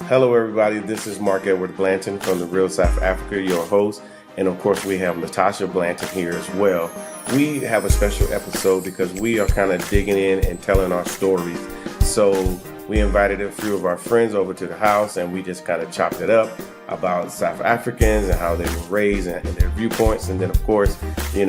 Hello everybody, this is Mark Edward Blanton from the Real South Africa, your host. And of course we have Natasha Blanton here as well. We have a special episode because we are kind of digging in and telling our stories. So we invited a few of our friends over to the house and we just kind of chopped it up about South Africans and how they were raised and their viewpoints. And then of course, we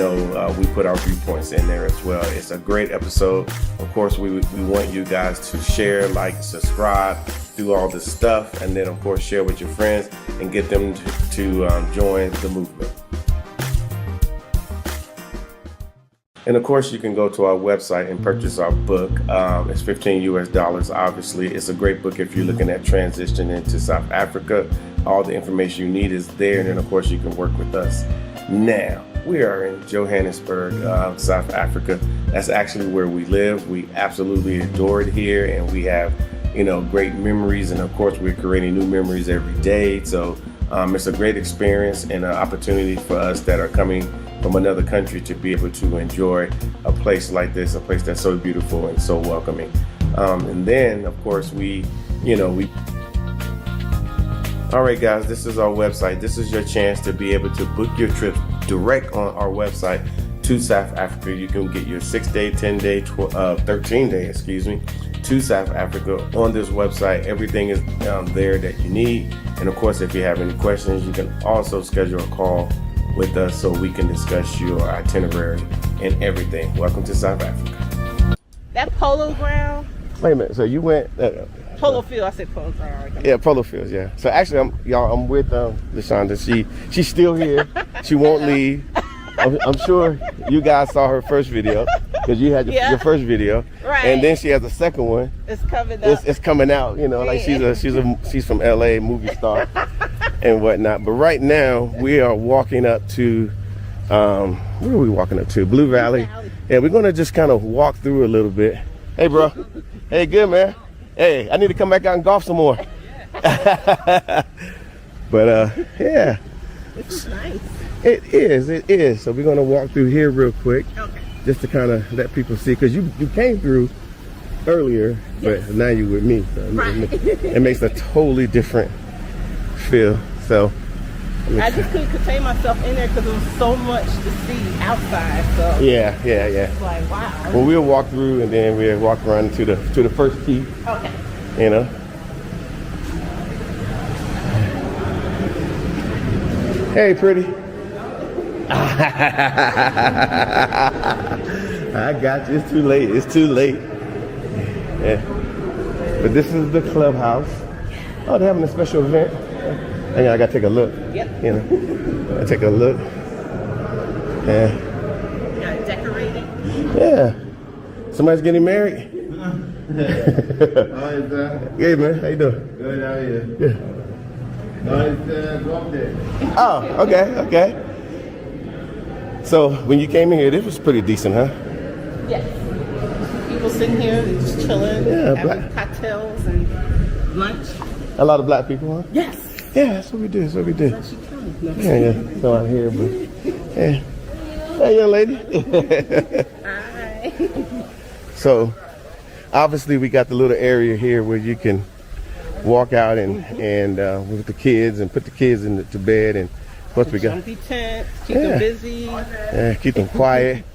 put our viewpoints in there as well. It's a great episode. Of course, we want you guys to share, like, subscribe, do all this stuff, and then of course share with your friends and get them to join the movement. And of course, you can go to our website and purchase our book. It's $15 US. Obviously, it's a great book if you're looking at transition into South Africa. All the information you need is there, and then of course you can work with us. Now, we are in Johannesburg, South Africa. That's actually where we live. We absolutely adore it here, and we have, great memories. And of course, we're creating new memories every day. So it's a great experience and an opportunity for us that are coming from another country to be able to enjoy a place like this, a place that's so beautiful and so welcoming. And then, of course, all right, guys, this is our website. This is your chance to be able to book your trip direct on our website to South Africa. You can get your 6-day, 10-day, 13-day, to South Africa on this website. Everything is there that you need. And of course, if you have any questions, you can also schedule a call with us so we can discuss your itinerary and everything. Welcome to South Africa. That polo ground. Wait a minute. So you went Polo field. I said polo ground. Yeah, polo fields. Yeah. So actually, I'm with LaShonda. She's still here. She won't leave. I'm sure you guys saw her first video because you had your first video, right? And then she has a second one. It's coming out. It's coming out. Like she's from LA, movie star, and whatnot. But right now we are walking up to where are we walking up to? Blue Valley. Yeah, we're gonna just kind of walk through a little bit. Hey, bro. Hey, good man. Hey, I need to come back out and golf some more. But yeah. This is nice. It is. So we're gonna walk through here real quick, okay, just to kind of let people see, because you came through earlier, but now you're with me. So right. it makes a totally different feel. So I just couldn't contain myself in there because there was so much to see outside. So yeah. It's like, wow. Well, we'll walk through and then we'll walk around to the first key. Okay. Hey, pretty. I got you. It's too late. Yeah. But this is the clubhouse. Oh, they're having a special event. I gotta take a look. Yep. I take a look. Yeah. Got it decorated. Yeah. Somebody's getting married. Hey man, how you doing? Good, how are you? Yeah. No, it's golf day. Oh, okay. So when you came in here, this was pretty decent, huh? Yes. People sitting here and just chilling, having cocktails and lunch. A lot of black people, huh? Yes. Yeah, that's what we do. Unless you come. No. Yeah. So out here, but yeah. Hey, young lady. Hi. So obviously we got the little area here where you can walk out and with the kids and put the kids to bed, and what we got. Jumpy tent, keep them busy. Yeah, keep them quiet.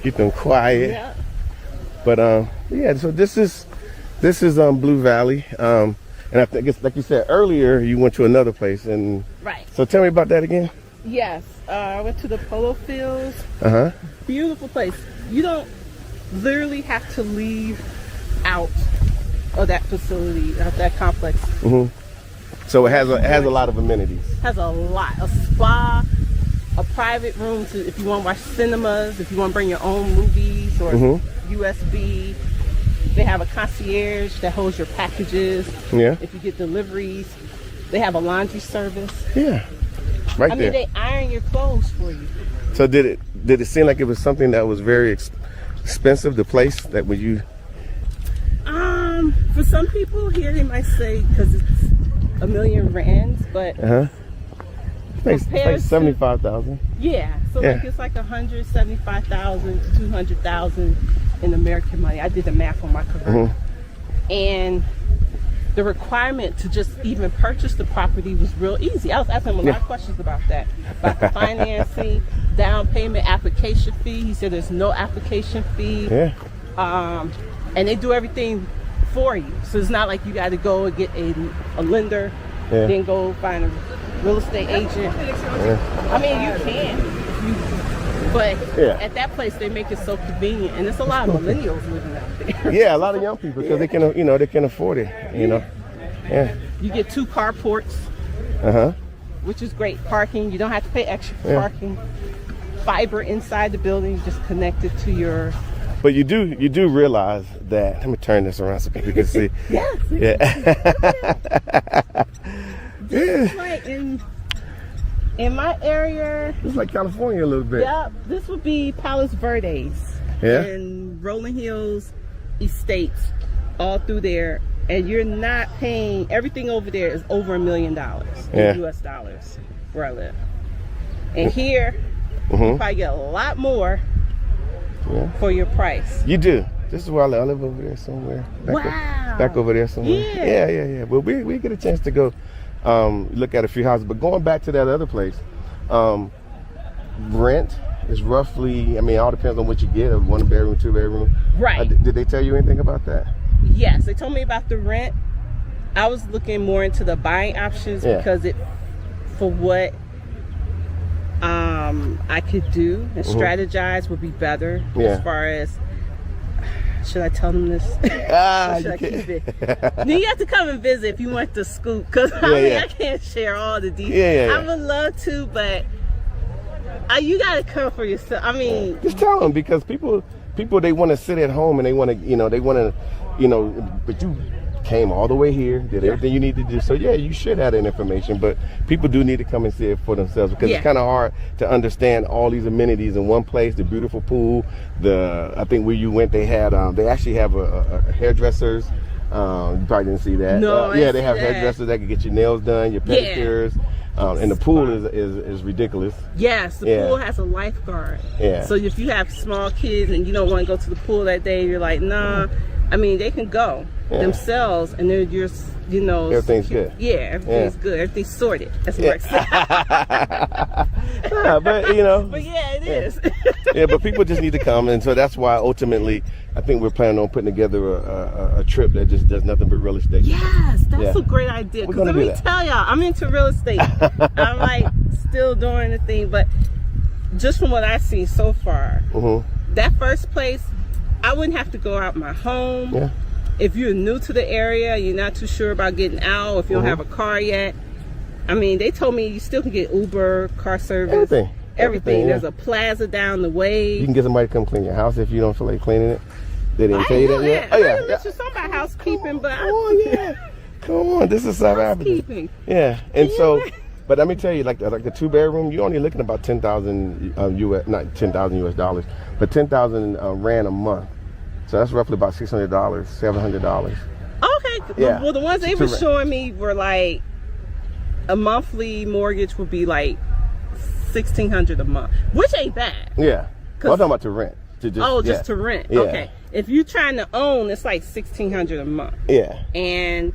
Yeah. But so this is Blue Valley. And I think it's like you said earlier, you went to another place, and Right. So tell me about that again. Yes, I went to the polo fields. Beautiful place. You don't literally have to leave out of that facility, of that complex. Mm-hmm. So it has a lot of amenities. Has a lot. A spa, a private room if you want to watch cinemas, if you want to bring your own movies or USB. They have a concierge that holds your packages. Yeah. If you get deliveries, they have a laundry service. Yeah. Right there. I mean, they iron your clothes for you. So did it seem like it was something that was very expensive? The place that was you? For some people here, they might say because it's R1 million, but It's like 75,000. Yeah, so like it's like 175,000 to 200,000 in American money. I did the math on my career, and the requirement to just even purchase the property was real easy. I was asking him a lot of questions about that, about the financing, down payment, application fee. He said there's no application fee. Yeah. And they do everything for you. So it's not like you got to go and get a lender, then go find a real estate agent. Yeah. I mean, you can, but at that place they make it so convenient, and there's a lot of millennials living out there. Yeah, a lot of young people because they can, they can afford it. Yeah. You get 2 carports, which is great parking. You don't have to pay extra for parking. Fiber inside the building, just connected to your. But you do realize that. Let me turn this around so people can see. Yes. Yeah. This is like in my area. It's like California a little bit. Yeah, this would be Palos Verdes. Yeah. And Rolling Hills Estates, all through there, and you're not paying. Everything over there is over $1 million in U.S. dollars where I live. And here, you probably get a lot more for your price. You do. This is where I live. I live over there somewhere. Back over there somewhere. Yeah. Well, we get a chance to go look at a few houses. But going back to that other place, rent is roughly, it all depends on what you get, a 1-bedroom, 2-bedroom. Right. Did they tell you anything about that? Yes, they told me about the rent. I was looking more into the buying options because for what I could do and strategize would be better as far as, should I tell them this? Should I keep it? Then you have to come and visit if you want to scoop, because I can't share all the details. I would love to, but you got to come for yourself. Just tell them, because people they want to sit at home and they want to, but you came all the way here, did everything you need to do. So you should have that information, but people do need to come and see it for themselves, because it's kind of hard to understand all these amenities in one place. The beautiful pool, I think where you went, they had they actually have a hairdressers. You probably didn't see that. No, they have hairdressers that can get your nails done, your pedicures. And the pool is ridiculous. Yes, the pool has a lifeguard. Yeah. So if you have small kids and you don't want to go to the pool that day, you're like, nah. They can go themselves, and they're just, everything's good. Yeah, everything's good. Everything's sorted. That's what works. But it is. But people just need to come, and so that's why ultimately I think we're planning on putting together a trip that just does nothing but real estate. Yes, that's a great idea. Because let me tell y'all, I'm into real estate. I'm like still doing the thing, but just from what I've seen so far, that first place, I wouldn't have to go out my home. Yeah. If you're new to the area, you're not too sure about getting out, if you don't have a car yet. They told me you still can get Uber, car service, everything. There's a plaza down the way. You can get somebody to come clean your house if you don't feel like cleaning it. They didn't tell you that yet? Oh, yeah. Mention something about housekeeping, but Come on, this is South Africa. Yeah, and so, but let me tell you, like the 2-bedroom, you're only looking about 10,000 not 10,000 US dollars, but 10,000 rand a month. So that's roughly about $600, $700. Okay. Yeah. Well, the ones they were showing me were like a monthly mortgage would be like $1,600 a month, which ain't bad. Yeah. Well, I'm talking about to rent. Just to rent. Yeah. Okay. If you're trying to own, it's like $1,600 a month. Yeah. And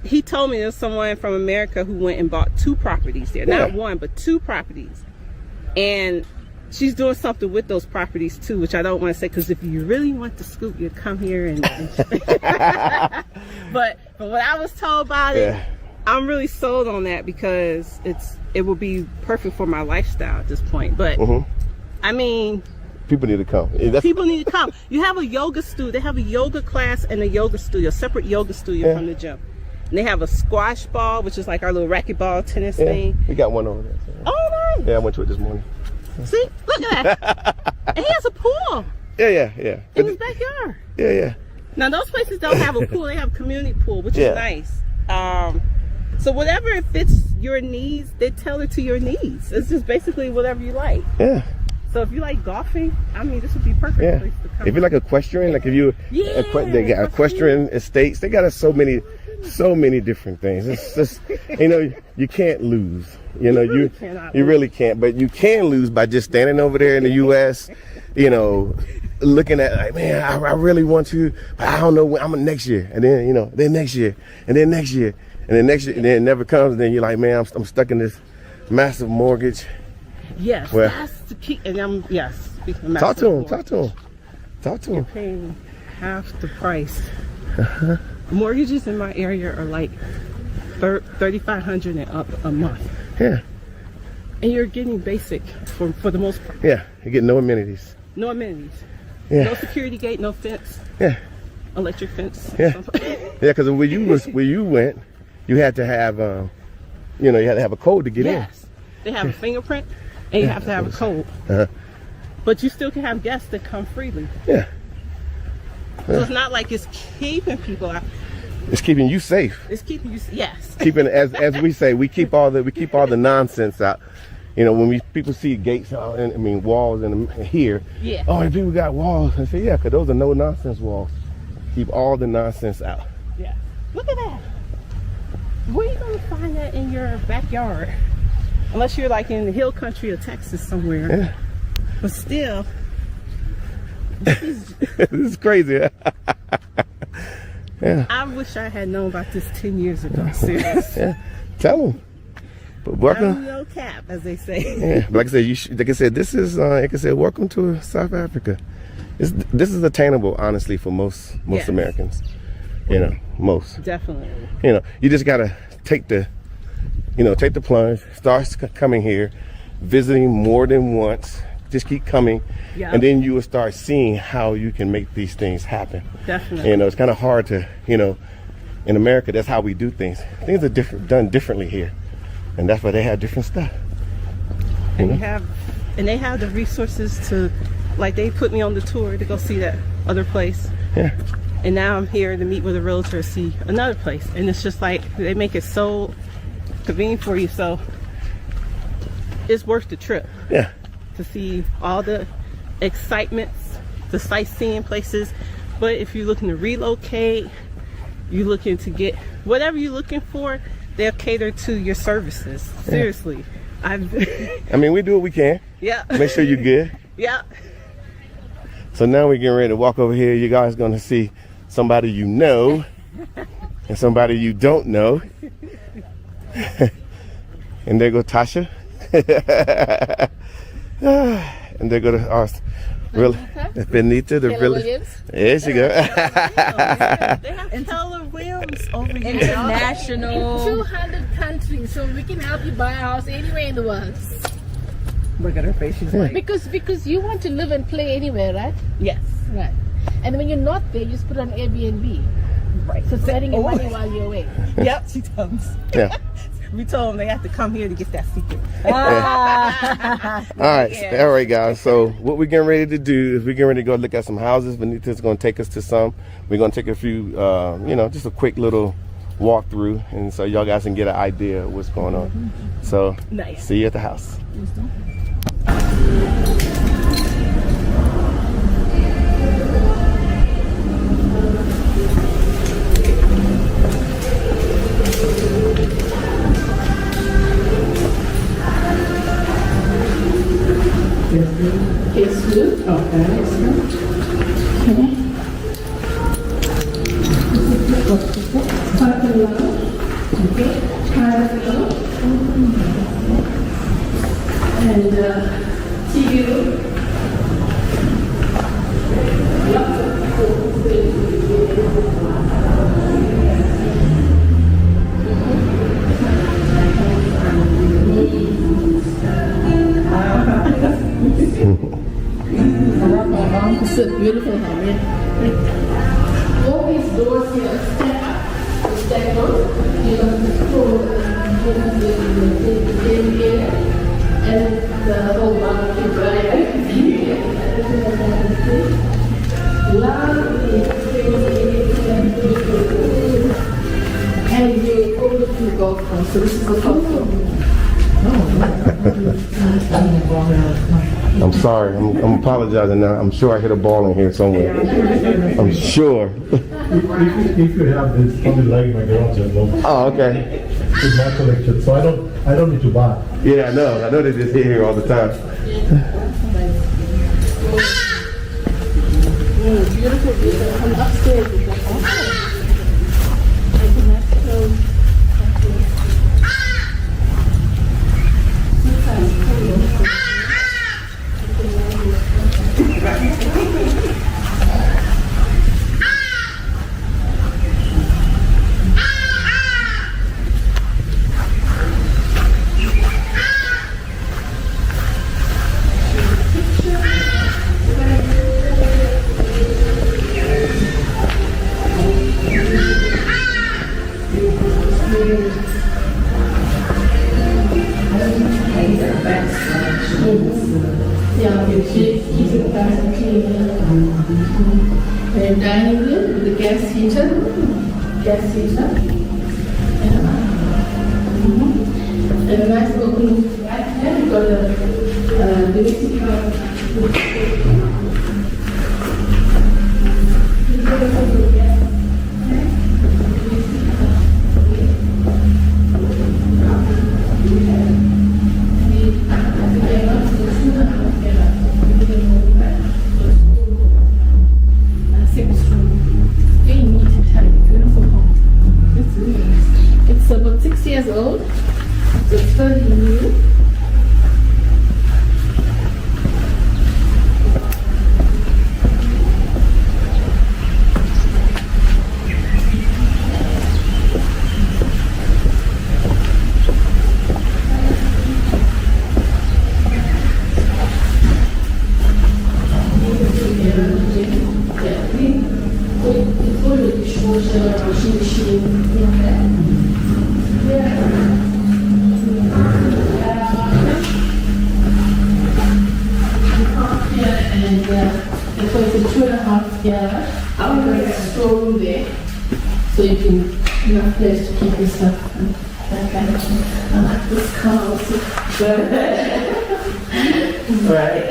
he told me there's someone from America who went and bought 2 properties there. Not one, but 2 properties. And she's doing something with those properties too, which I don't want to say, because if you really want to scoop, you come here and but from what I was told about it, I'm really sold on that, because it will be perfect for my lifestyle at this point. But people need to come. People need to come. You have a yoga studio. They have a yoga class and a yoga studio, separate yoga studio from the gym. And they have a squash ball, which is like our little racquetball tennis thing. We got one over there. So. Oh, nice. Yeah, I went to it this morning. See, look at that. And he has a pool. Yeah. In his backyard. Yeah. Now, those places don't have a pool. They have a community pool, which is nice. So whatever it fits your needs, they tailor to your needs. It's just basically whatever you like. Yeah. So if you like golfing, this would be perfect place to come. If you like equestrian, like if you, they got equestrian estates. They got so many different things. It's just, you can't lose. You really can't. But you can lose by just standing over there in the U.S. looking at like, man, I really want to, but I don't know when. I'm next year, and then then next year, and then next year, and then next year, and then it never comes. And then you're like, man, I'm stuck in this massive mortgage. Yes, Well, that's the key. And speaking of talk to him. mortgage, Talk to you're him. paying half the price. Mortgages in my area are like $3,500 and up a month. Yeah. And you're getting basic for the most part. Yeah. You get no amenities. No amenities. Yeah. No security gate, no fence. Yeah. Electric fence. Yeah. Yeah. Because where you went, you had to have you had to have a code to get in. Yes. They have a fingerprint, and you have to have a code. Uh-huh. But you still can have guests that come freely. Yeah. So it's not like it's keeping people out. It's keeping you safe. It's keeping you. Yes. Keeping, as we say, we keep all the nonsense out. When people see gates, walls here. Yeah. Oh, people got walls. I say, yeah, because those are no nonsense walls. Keep all the nonsense out. Yeah. Look at that. Where are you gonna find that in your backyard? Unless you're like in the hill country of Texas somewhere. Yeah. But still, This is crazy. Yeah. I wish I had known about this 10 years ago. Seriously. Yeah. Tell them. But welcome. No cap, as they say. Yeah. Like I said, this is welcome to South Africa. This is attainable, honestly, for most Yes. Americans. Most. Definitely. You just gotta take the plunge. Start coming here, visiting more than once. Just keep coming, Yeah. and then you will start seeing how you can make these things happen. Definitely. It's kind of hard to, in America, that's how we do things. Things are done differently here, and that's why they have different stuff. And they have the resources to, like, they put me on the tour to go see that other place. Yeah. And now I'm here to meet with a realtor to see another place. And it's just like, they make it so convenient for you. So it's worth the trip Yeah. to see all the excitements, the sightseeing places. But if you're looking to relocate, you're looking to get whatever you're looking for, they'll cater to your services. Seriously. We do what we can. Yeah. Make sure you're good. Yeah. So now we're getting ready to walk over here. You guys going to see somebody you know and somebody you don't know. And there go Tasha. And there go to our Benita, the village. There she go. They have Keller Williams over here. International. 200 countries, so we can help you buy a house anywhere in the world. Look at her face. She's like, Because you want to live and play anywhere, right? yes. Right. And when you're not there, you just put on Airbnb. Right. So spending your money while you're away. Yep, she told us. Yeah. We told them they have to come here to get that secret. All right. Yeah. All right, guys. So what we're getting ready to do is we're getting ready to go look at some houses. Benita's going to take us to some. We're going to take a few, just a quick little walkthrough, and so y'all guys can get an idea of what's going on. So Nice. see you at the house. Case blue. And see you. It's a beautiful home. All these doors here step up, step up. You have to scroll in here, and the whole barbecue right. Lovely. And you're over to golf course. So this is a golf course. I'm sorry. I'm apologizing now. I'm sure I hit a ball in here somewhere. I'm sure. If you have this, something like my garage at home, Oh, okay. it's my collection, so I don't need to buy. Yeah, I know they just hit here all the time. And dining room with the gas heater. Gas heater. And a nice open right here. We've got a domestic It's about 6 years old, so it's fairly new. It's already dishwasher, washing machine, and so it's a 2.5 year storeroom there, so you can enough place to keep your stuff and that kind of thing. I like this car also. Right.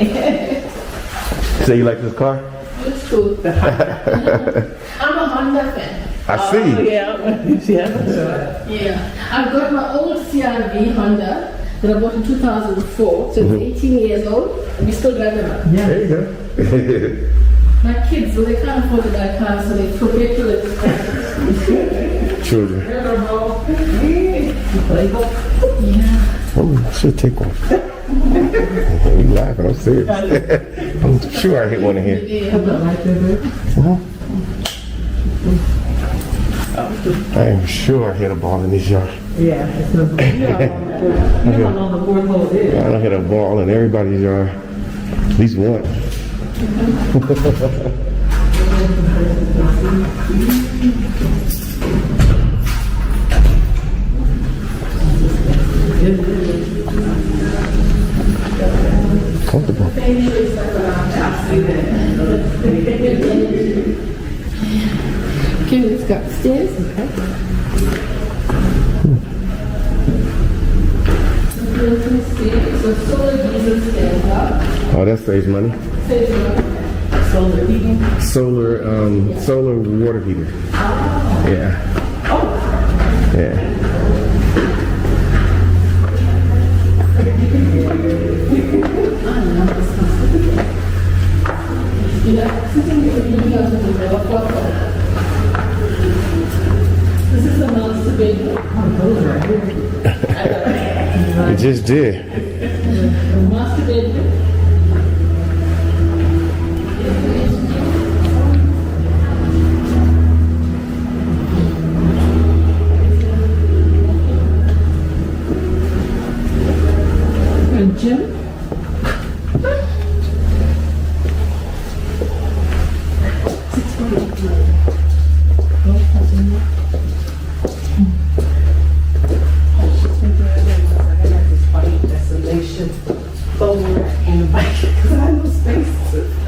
So you like this car? It's good. I'm a Honda fan. I see. Yeah, I've got my old CRV Honda that I bought in 2004, so it's 18 years old, and we still drive it around. There you go. My kids, well, they can't afford to buy cars, so they forget to let Children. Yeah. Oh, I should take one. You laughing? I'm serious. I'm sure I hit one in here. I am sure I hit a ball in this yard. Yeah. You don't know the fourth hole is. I done hit a ball in everybody's yard. At least one. Comfortable. Okay, let's go upstairs. So solar diesel stands up. Oh, that saves money. Solar heating. Solar water heater. Yeah. Yeah. This is a master bedroom. It just did. Master bedroom. And gym.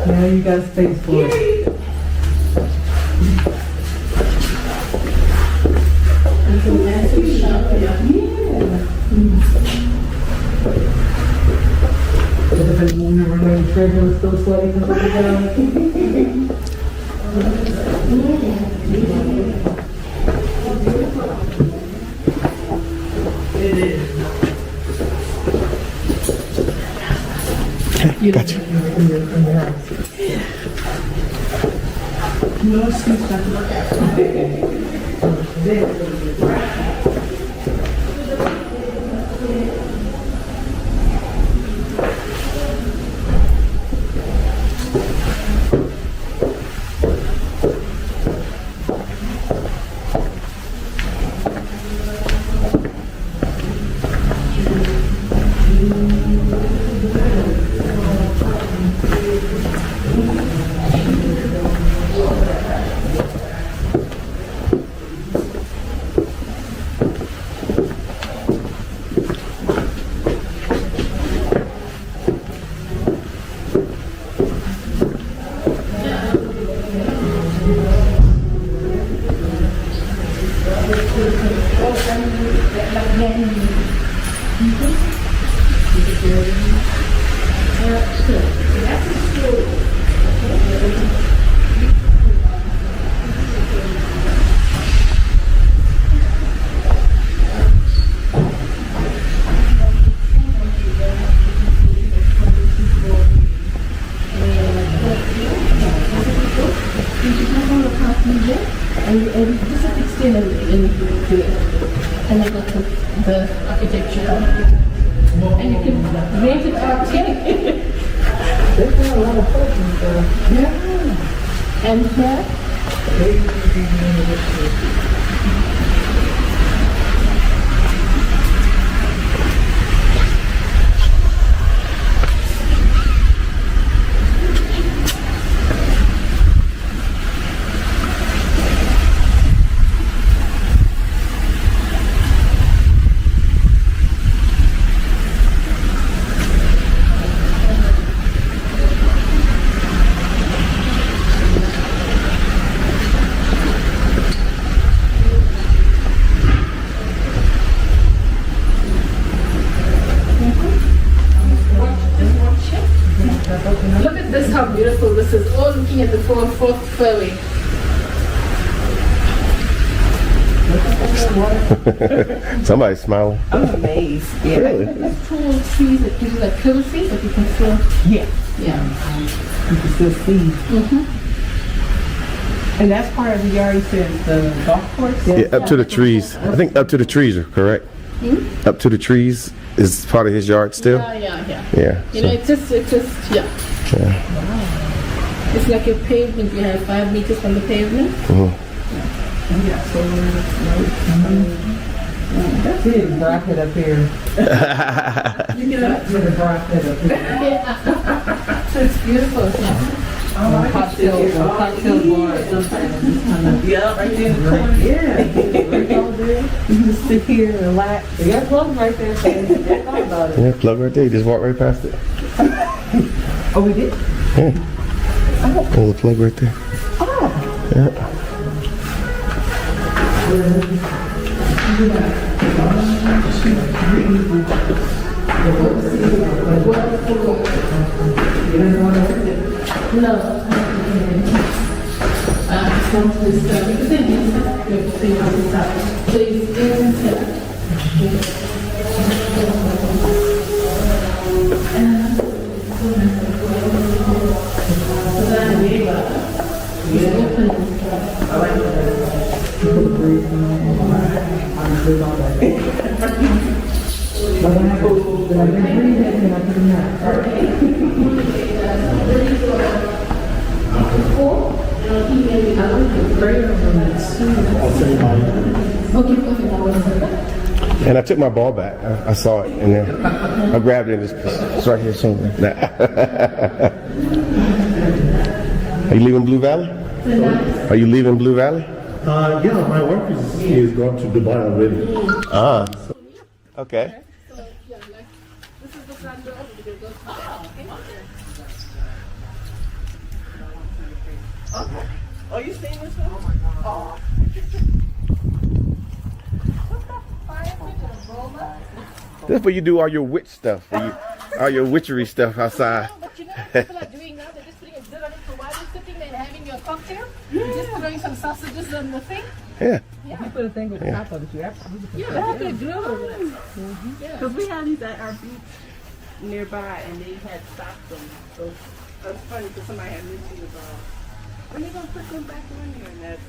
Yeah, you got space for it. It's a massive shop here. If it's one of the treasure was still sweaty from the ground. It is. Gotcha. No excuse not to look at And this is externally and I got the architecture. And you can rent it out too. There's not a lot of places there. Yeah. And here. Look at this, how beautiful this is. All looking at the fourth fairway. Somebody's smiling. I'm amazed. Yeah. Really? There's tall trees that gives you like privacy, but you can still. Yeah. Yeah. You can still see. And that's part of the yard, you said, the golf course? Yeah, up to the trees. I think up to the trees are correct. Up to the trees is part of his yard still. Yeah. Yeah. You know, it's just, yeah. It's like a pavement. You have 5 meters from the pavement. Yeah, so that's it, rock it up here. You get up. Rock it up here. So it's beautiful. Yeah. Cocktail bar sometimes. Yeah, right there in the corner. Yeah. Right over there. You can just sit here and relax. They got plugs right there, so you can't talk about it. Yeah, plug right there. You just walk right past it. Oh, we did? Yeah. Oh, the plug right there. Oh. Yeah. No. Come to this stuff. You can see this. Please, Okay, perfect. And I took my ball back. I saw it in there. I grabbed it. It's right here somewhere. Are you leaving Blue Valley? Are you leaving Blue Valley? Yeah, my wife is gone to Dubai already. Ah. Okay. So, yeah, like, this is the front door. We're going to go through that, okay? Oh, you seen this one? Oh my God. That's where you do all your witch stuff. All your witchery stuff outside. No, but you know what people are doing now? They're just putting a grill on it. So while you're sitting there and having your cocktail, you're just throwing some sausages on the thing. Yeah. You put a thing with the top of it. You absolutely put Yeah, you put a grill over it. Because we had these at our beach nearby, and they had stopped them. So that's funny because somebody had mentioned about when they gonna put them back on here, and that's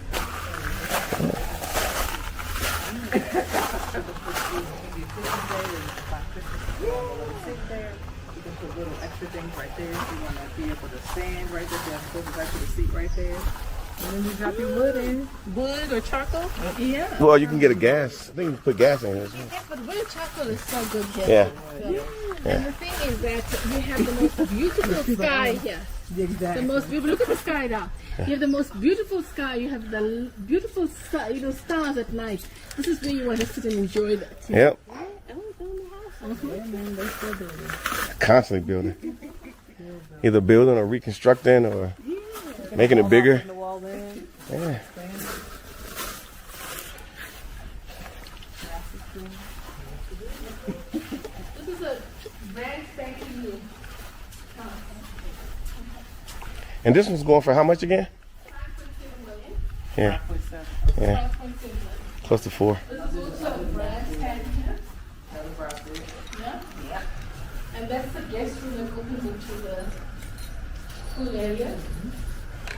sit there. You can put little extra things right there. If you want to be able to stand right there, you have to go back to the seat right there. And then you drop your wood in. Wood or charcoal? Yeah. Well, you can get a gas. I think you can put gas in it. Yeah, but wood charcoal is so good here. Yeah. And the thing is that we have the most beautiful sky here. Exactly. The most beautiful. Look at the sky now. You have the most beautiful sky. You have the beautiful stars at night. This is where you want to sit and enjoy that. Yep. Yeah, man, they're still building. Constantly building. Either building or reconstructing or making it bigger. The wall there. Yeah. This is a brand spanking new. And this one's going for how much again? 5.7 million. Yeah. Yeah. 5.7 million. Close to 4. This is also a brand spanking here. Yeah. And that's the guest room that opens into the pool area.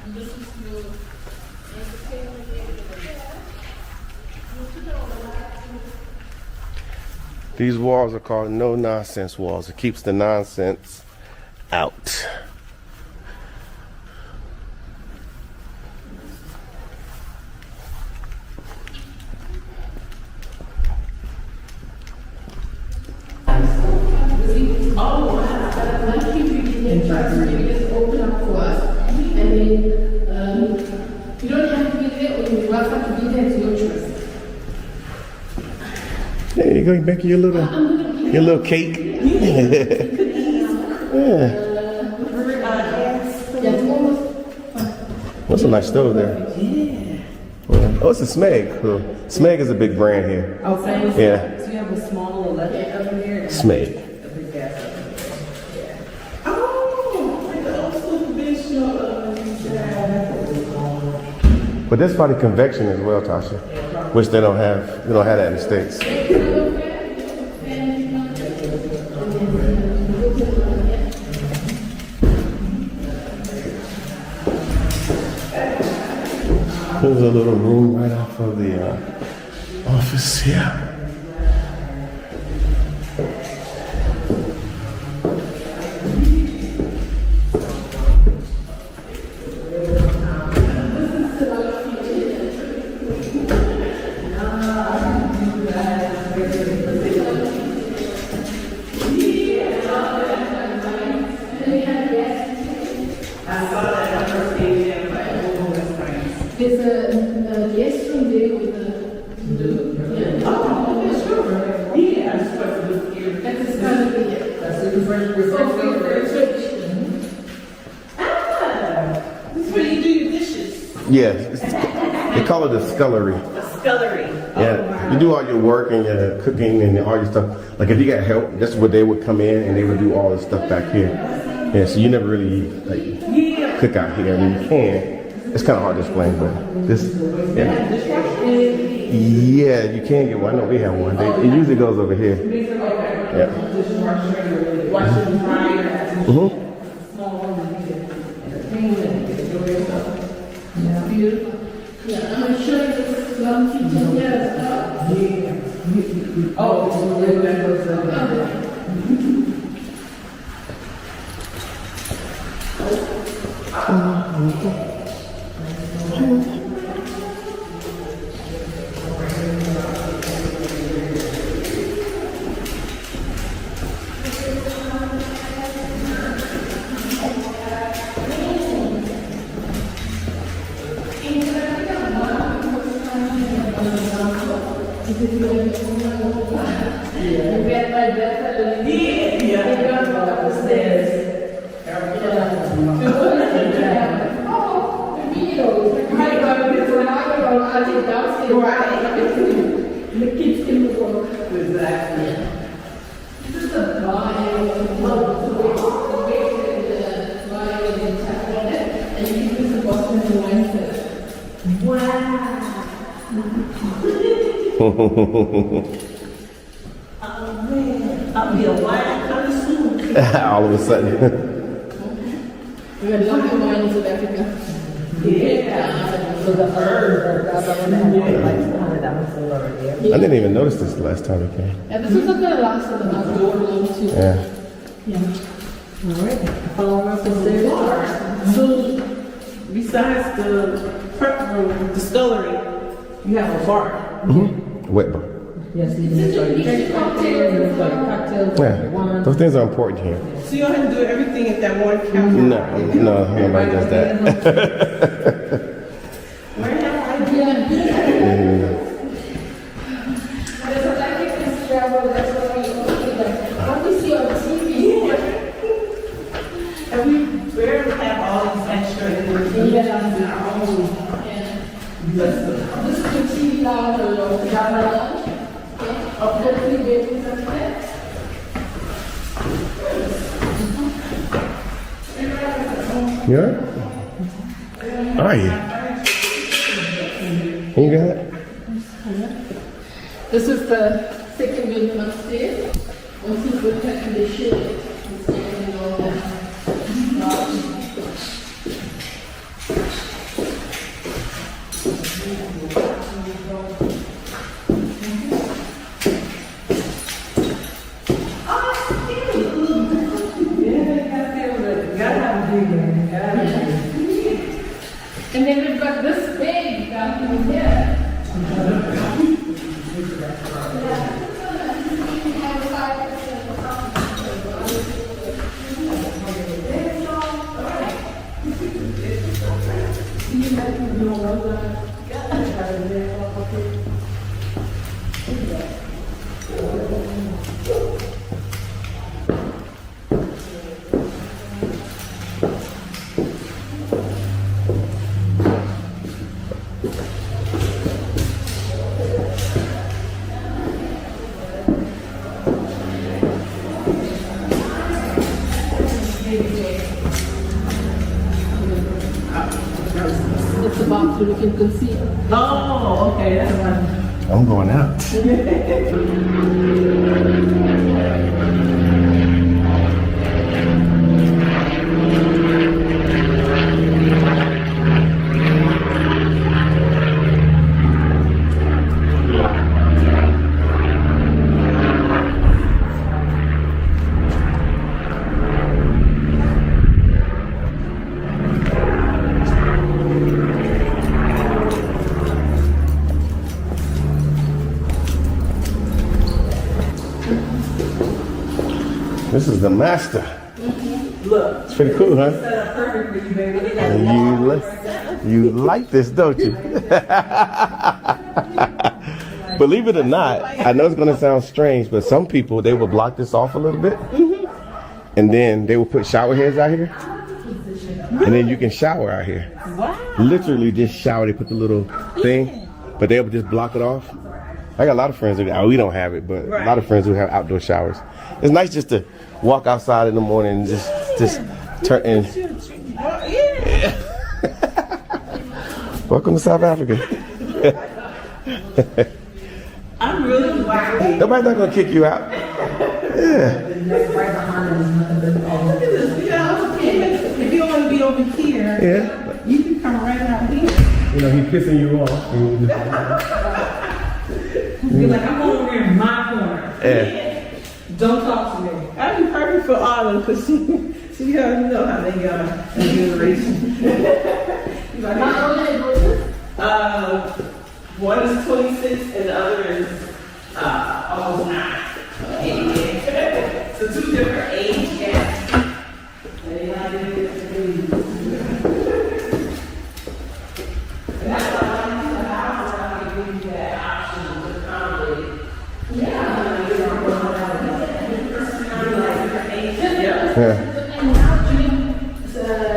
And this is your These walls are called no-nonsense walls. It keeps the nonsense out. Open up for us, and then you don't have to be there, or you're welcome to be there. It's your choice. There you go. You make your little cake. Yeah. What's a nice stove there? Yeah. Oh, it's a Smeg. Cool. Smeg is a big brand here. Oh, same. Yeah. So you have a small electric oven here? Smeg. A big gas oven. But there's probably convection as well, Tasha, which they don't have. We don't have that in the States. There's a little room right off of the office here. There's a guest room there with the. Yes, they call it a scullery. Scullery. Yeah, you do all your work and your cooking and all your stuff. Like if you got help, that's where they would come in and they would do all this stuff back here. Yeah, so you never really like cook out here. I mean, you can. It's kind of hard to explain, but this, yeah, you can get one. I know we have one. It usually goes over here. Yeah. Mm-hmm. Beautiful. Yeah, I'm sure it's long kitchen here as well. Oh, it's really good. I'll be a wine connoisseur. All of a sudden. We had lots of wine in South Africa. So the herbs are going to have like $200 over there. I didn't even notice this the last time we came. Yeah, this was not going to last for the outdoor long too. Yeah. All right. Follow us upstairs. So, besides the prep room, the scullery, you have a bar. Mm-hmm. Wet bar. Yes, you can enjoy your drink cocktails, you enjoy your cocktails, Yeah. your wine. Those things are important here. So you don't have to do everything at that one counter. No, nobody does that. Where have I been? South Africans travel, that's why we what we see on TV. And we barely have all these extra ingredients in our own. This is the TV lounge or Java lounge. Of hopefully babies and that. You alright? Are you? You got it? This is the second building upstairs. Once you look at the shade, it's getting all that. And then we've got this big balcony here. It's about to look and conceive. Oh, okay, that's right. I'm going out. This is the master. Look. It's pretty cool, huh? Set up perfect for you, baby. They got And you like this, don't you? Believe it or not, I know it's going to sound strange, but some people, they will block this off a little bit. And then they will put shower heads out here. And then you can shower out here. Wow. Literally just shower. They put the little thing, but they'll just block it off. I got a lot of friends who, we don't have it, but a lot of friends who have outdoor showers. It's nice just to walk outside in the morning and just turn in. Yeah. Welcome to South Africa. I'm really glad. Nobody's not gonna kick you out. Yeah. Look at this. You know, if you want to be over here, Yeah. you can come right out here. You know, he's pissing you off. Be like, I'm over here in my corner. Yeah. Don't talk to me. I'd be perfect for Autumn because she already know how they generation. You like, How old are you? one is 26 and the other is almost 9. So 2 different age gaps. That's why I think the house I give you that option to accommodate. And now during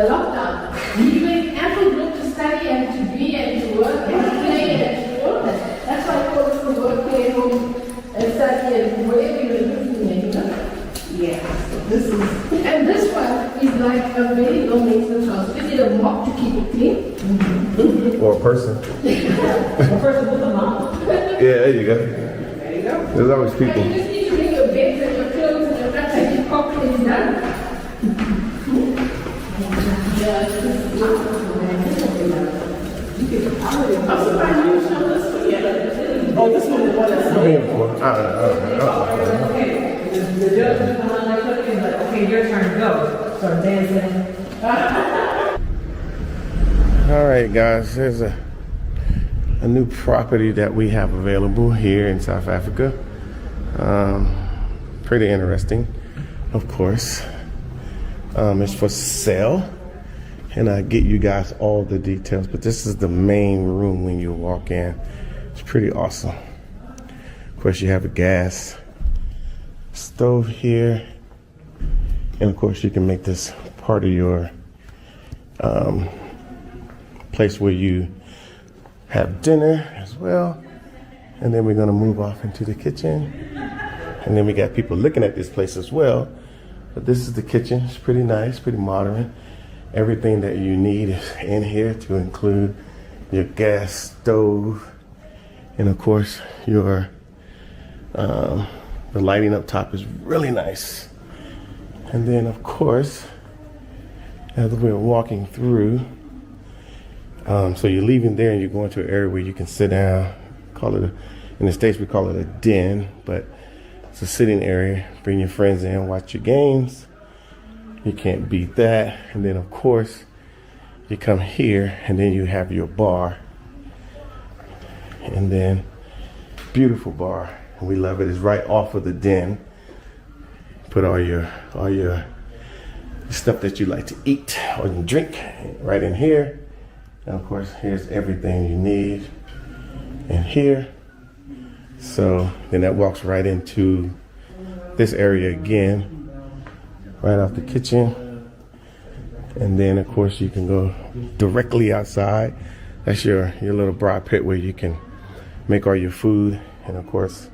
lockdown, you make ample room to study and to be and to work and to play and to all that. That's why I call it the work, play, home, and study and wherever you're living in, you know? Yeah. This is. And this one is like a very low maintenance house. We need a mop to keep it clean. Or a person. First with the mom. Yeah, there you go. There you go. There's always And people. you just need to bring your beds and your clothes and your nuts and your coffee is done. I'm surprised you didn't show this one yet. Oh, this one is one that's I've been here before. Okay. The judge is behind my cookie and like, okay, your turn, go. Start dancing. All right, guys. There's a new property that we have available here in South Africa. Pretty interesting, of course. It's for sale, and I get you guys all the details. But this is the main room when you walk in. It's pretty awesome. Of course, you have a gas stove here, and of course, you can make this part of your place where you have dinner as well. And then we're gonna move off into the kitchen. And then we got people looking at this place as well. But this is the kitchen. It's pretty nice, pretty modern. Everything that you need is in here, to include your gas stove. And of course, your the lighting up top is really nice. And then of course, as we're walking through, so you're leaving there and you're going to an area where you can sit down. In the States we call it a den, but it's a sitting area. Bring your friends in, watch your games. You can't beat that. And then of course, you come here and then you have your bar, and then beautiful bar. And we love it. It's right off of the den. Put all your stuff that you like to eat or drink right in here. And of course, here's everything you need in here. So then that walks right into this area again, right off the kitchen. And then of course you can go directly outside. That's your little broad pit where you can make all your food. And of course,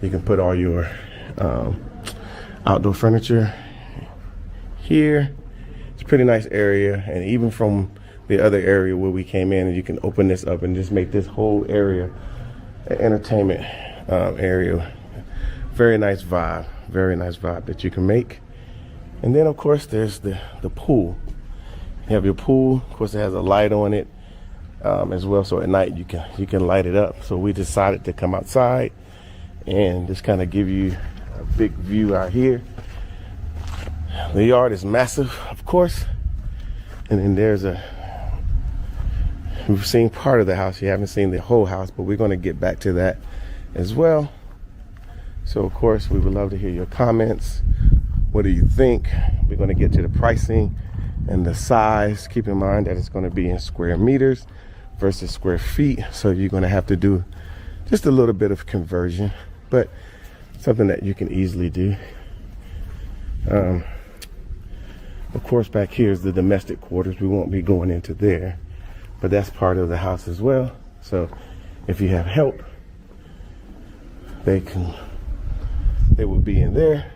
you can put all your outdoor furniture here. It's a pretty nice area. And even from the other area where we came in, and you can open this up and just make this whole area an entertainment area. Very nice vibe that you can make. And then of course there's the pool. You have your pool. Of course, it has a light on it as well, so at night you can light it up. So we decided to come outside and just kind of give you a big view out here. The yard is massive, of course, and then we've seen part of the house. You haven't seen the whole house, but we're going to get back to that as well. So of course, we would love to hear your comments. What do you think? We're going to get to the pricing and the size. Keep in mind that it's going to be in square meters versus square feet, so you're going to have to do just a little bit of conversion, but something that you can easily do. Of course, back here is the domestic quarters. We won't be going into there, but that's part of the house as well. So if you have help, they will be in there.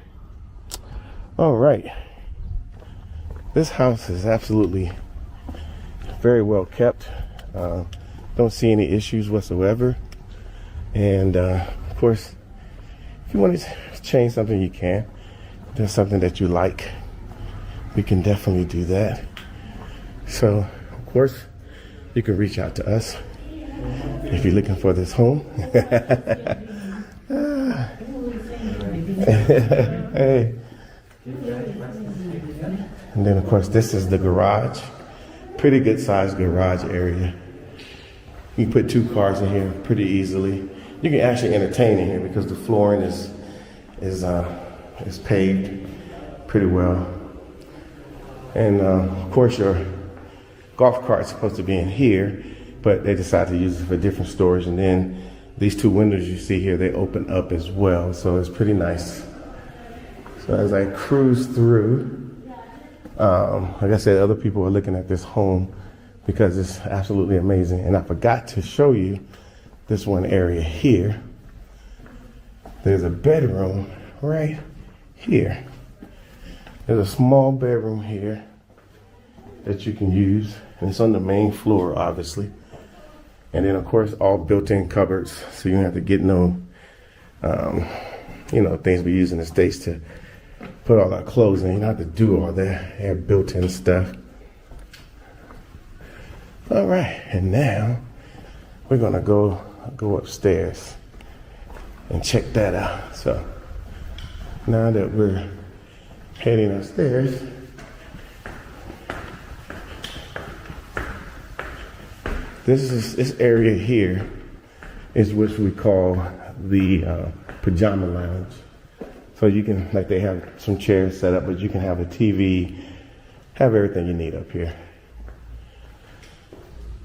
All right, this house is absolutely very well kept. Don't see any issues whatsoever. And of course, if you want to change something, you can. If there's something that you like, we can definitely do that. So of course, you can reach out to us if you're looking for this home. Hey. And then of course, this is the garage. Pretty good sized garage area. You can put 2 cars in here pretty easily. You can actually entertain in here because the flooring is paved pretty well. And of course, your golf cart is supposed to be in here, but they decided to use it for different storage. And then these 2 windows you see here, they open up as well, so it's pretty nice. So as I cruise through, like I said, other people are looking at this home because it's absolutely amazing. And I forgot to show you this one area here. There's a bedroom right here. There's a small bedroom here that you can use, and it's on the main floor, obviously. And then of course, all built-in cupboards, so you don't have to get no, things we use in the States to put all our clothes in. You don't have to do all that. They have built-in stuff. All right, and now we're gonna go upstairs and check that out. So now that we're heading upstairs, this area here is what we call the pajama lounge. So you can, like, they have some chairs set up, but you can have a TV, have everything you need up here.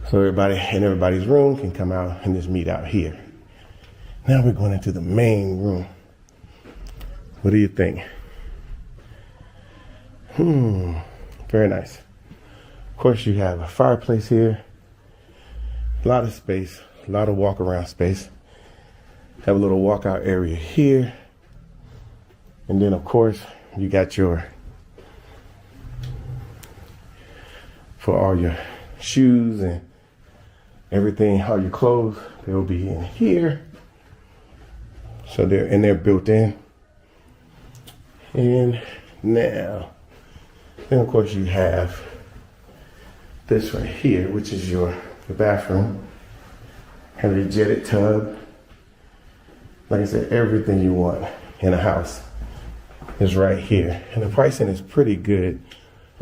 So everybody in everybody's room can come out and just meet out here. Now we're going into the main room. What do you think? Very nice. Of course, you have a fireplace here. A lot of space, a lot of walk around space. Have a little walkout area here. And then of course, you got for all your shoes and everything, all your clothes, they'll be in here. So they're built in. And now, then of course you have this right here, which is your bathroom. Have a jetted tub. Like I said, everything you want in a house is right here. And the pricing is pretty good.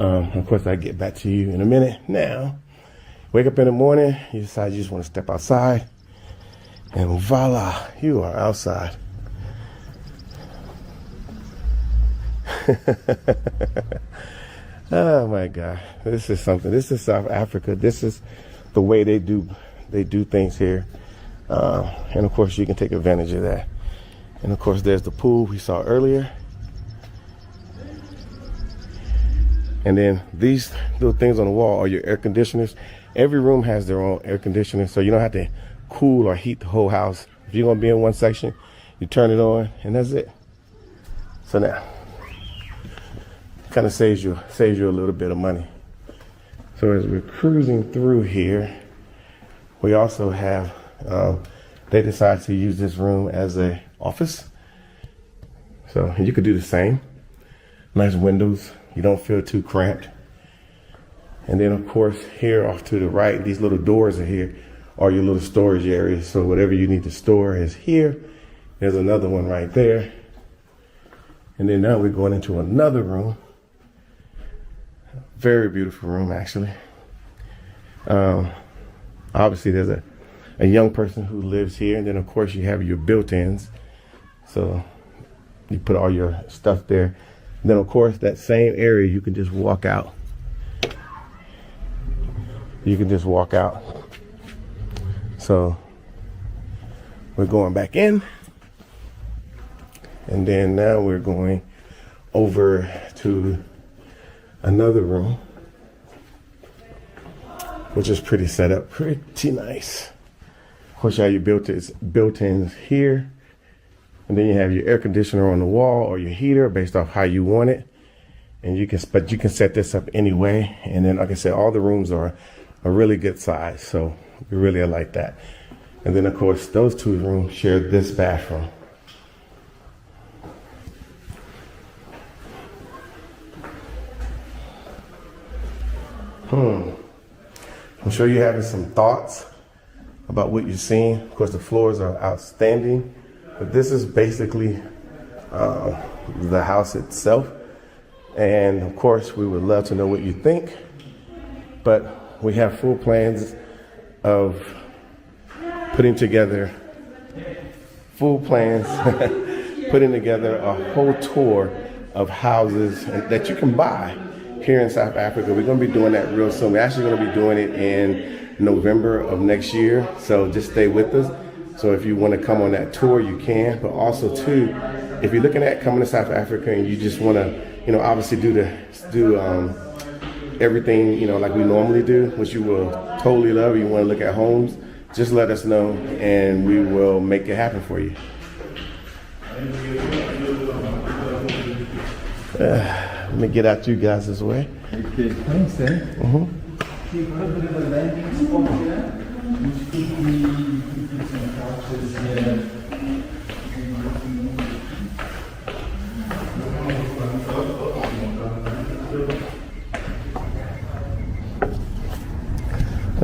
Of course, I'll get back to you in a minute. Now, wake up in the morning, you decide you just want to step outside, and voila, you are outside. Oh my God, this is something. This is South Africa. This is the way they do things here. And of course, you can take advantage of that. And of course, there's the pool we saw earlier. And then these little things on the wall are your air conditioners. Every room has their own air conditioner, so you don't have to cool or heat the whole house. If you're gonna be in one section, you turn it on, and that's it. So now, kind of saves you a little bit of money. So as we're cruising through here, we also have, they decided to use this room as a office. So you could do the same. Nice windows, you don't feel too cramped. And then of course, here off to the right, these little doors are here, are your little storage areas. So whatever you need to store is here. There's another one right there. And then now we're going into another room. Very beautiful room, actually. Obviously, there's a young person who lives here, and then of course you have your built-ins. So you put all your stuff there. And then of course that same area you can just walk out. You can just walk out. So we're going back in, and then now we're going over to another room, which is pretty set up, pretty nice. Of course, you have your built-ins here, and then you have your air conditioner on the wall or your heater based off how you want it. And you can set this up anyway. And then, like I said, all the rooms are a really good size, so we really like that. And then, of course, those two rooms share this bathroom. I'm sure you're having some thoughts about what you're seeing. Of course, the floors are outstanding, but this is basically the house itself. And of course, we would love to know what you think, but we have full plans of putting together a whole tour of houses that you can buy here in South Africa. We're going to be doing that real soon. We're actually going to be doing it in November of next year. So just stay with us. So if you want to come on that tour, you can. But also too, if you're looking at coming to South Africa and you just want to, obviously do everything, like we normally do, which you will totally love. You want to look at homes, just let us know and we will make it happen for you. Let me get out you guys' way. Okay, thanks,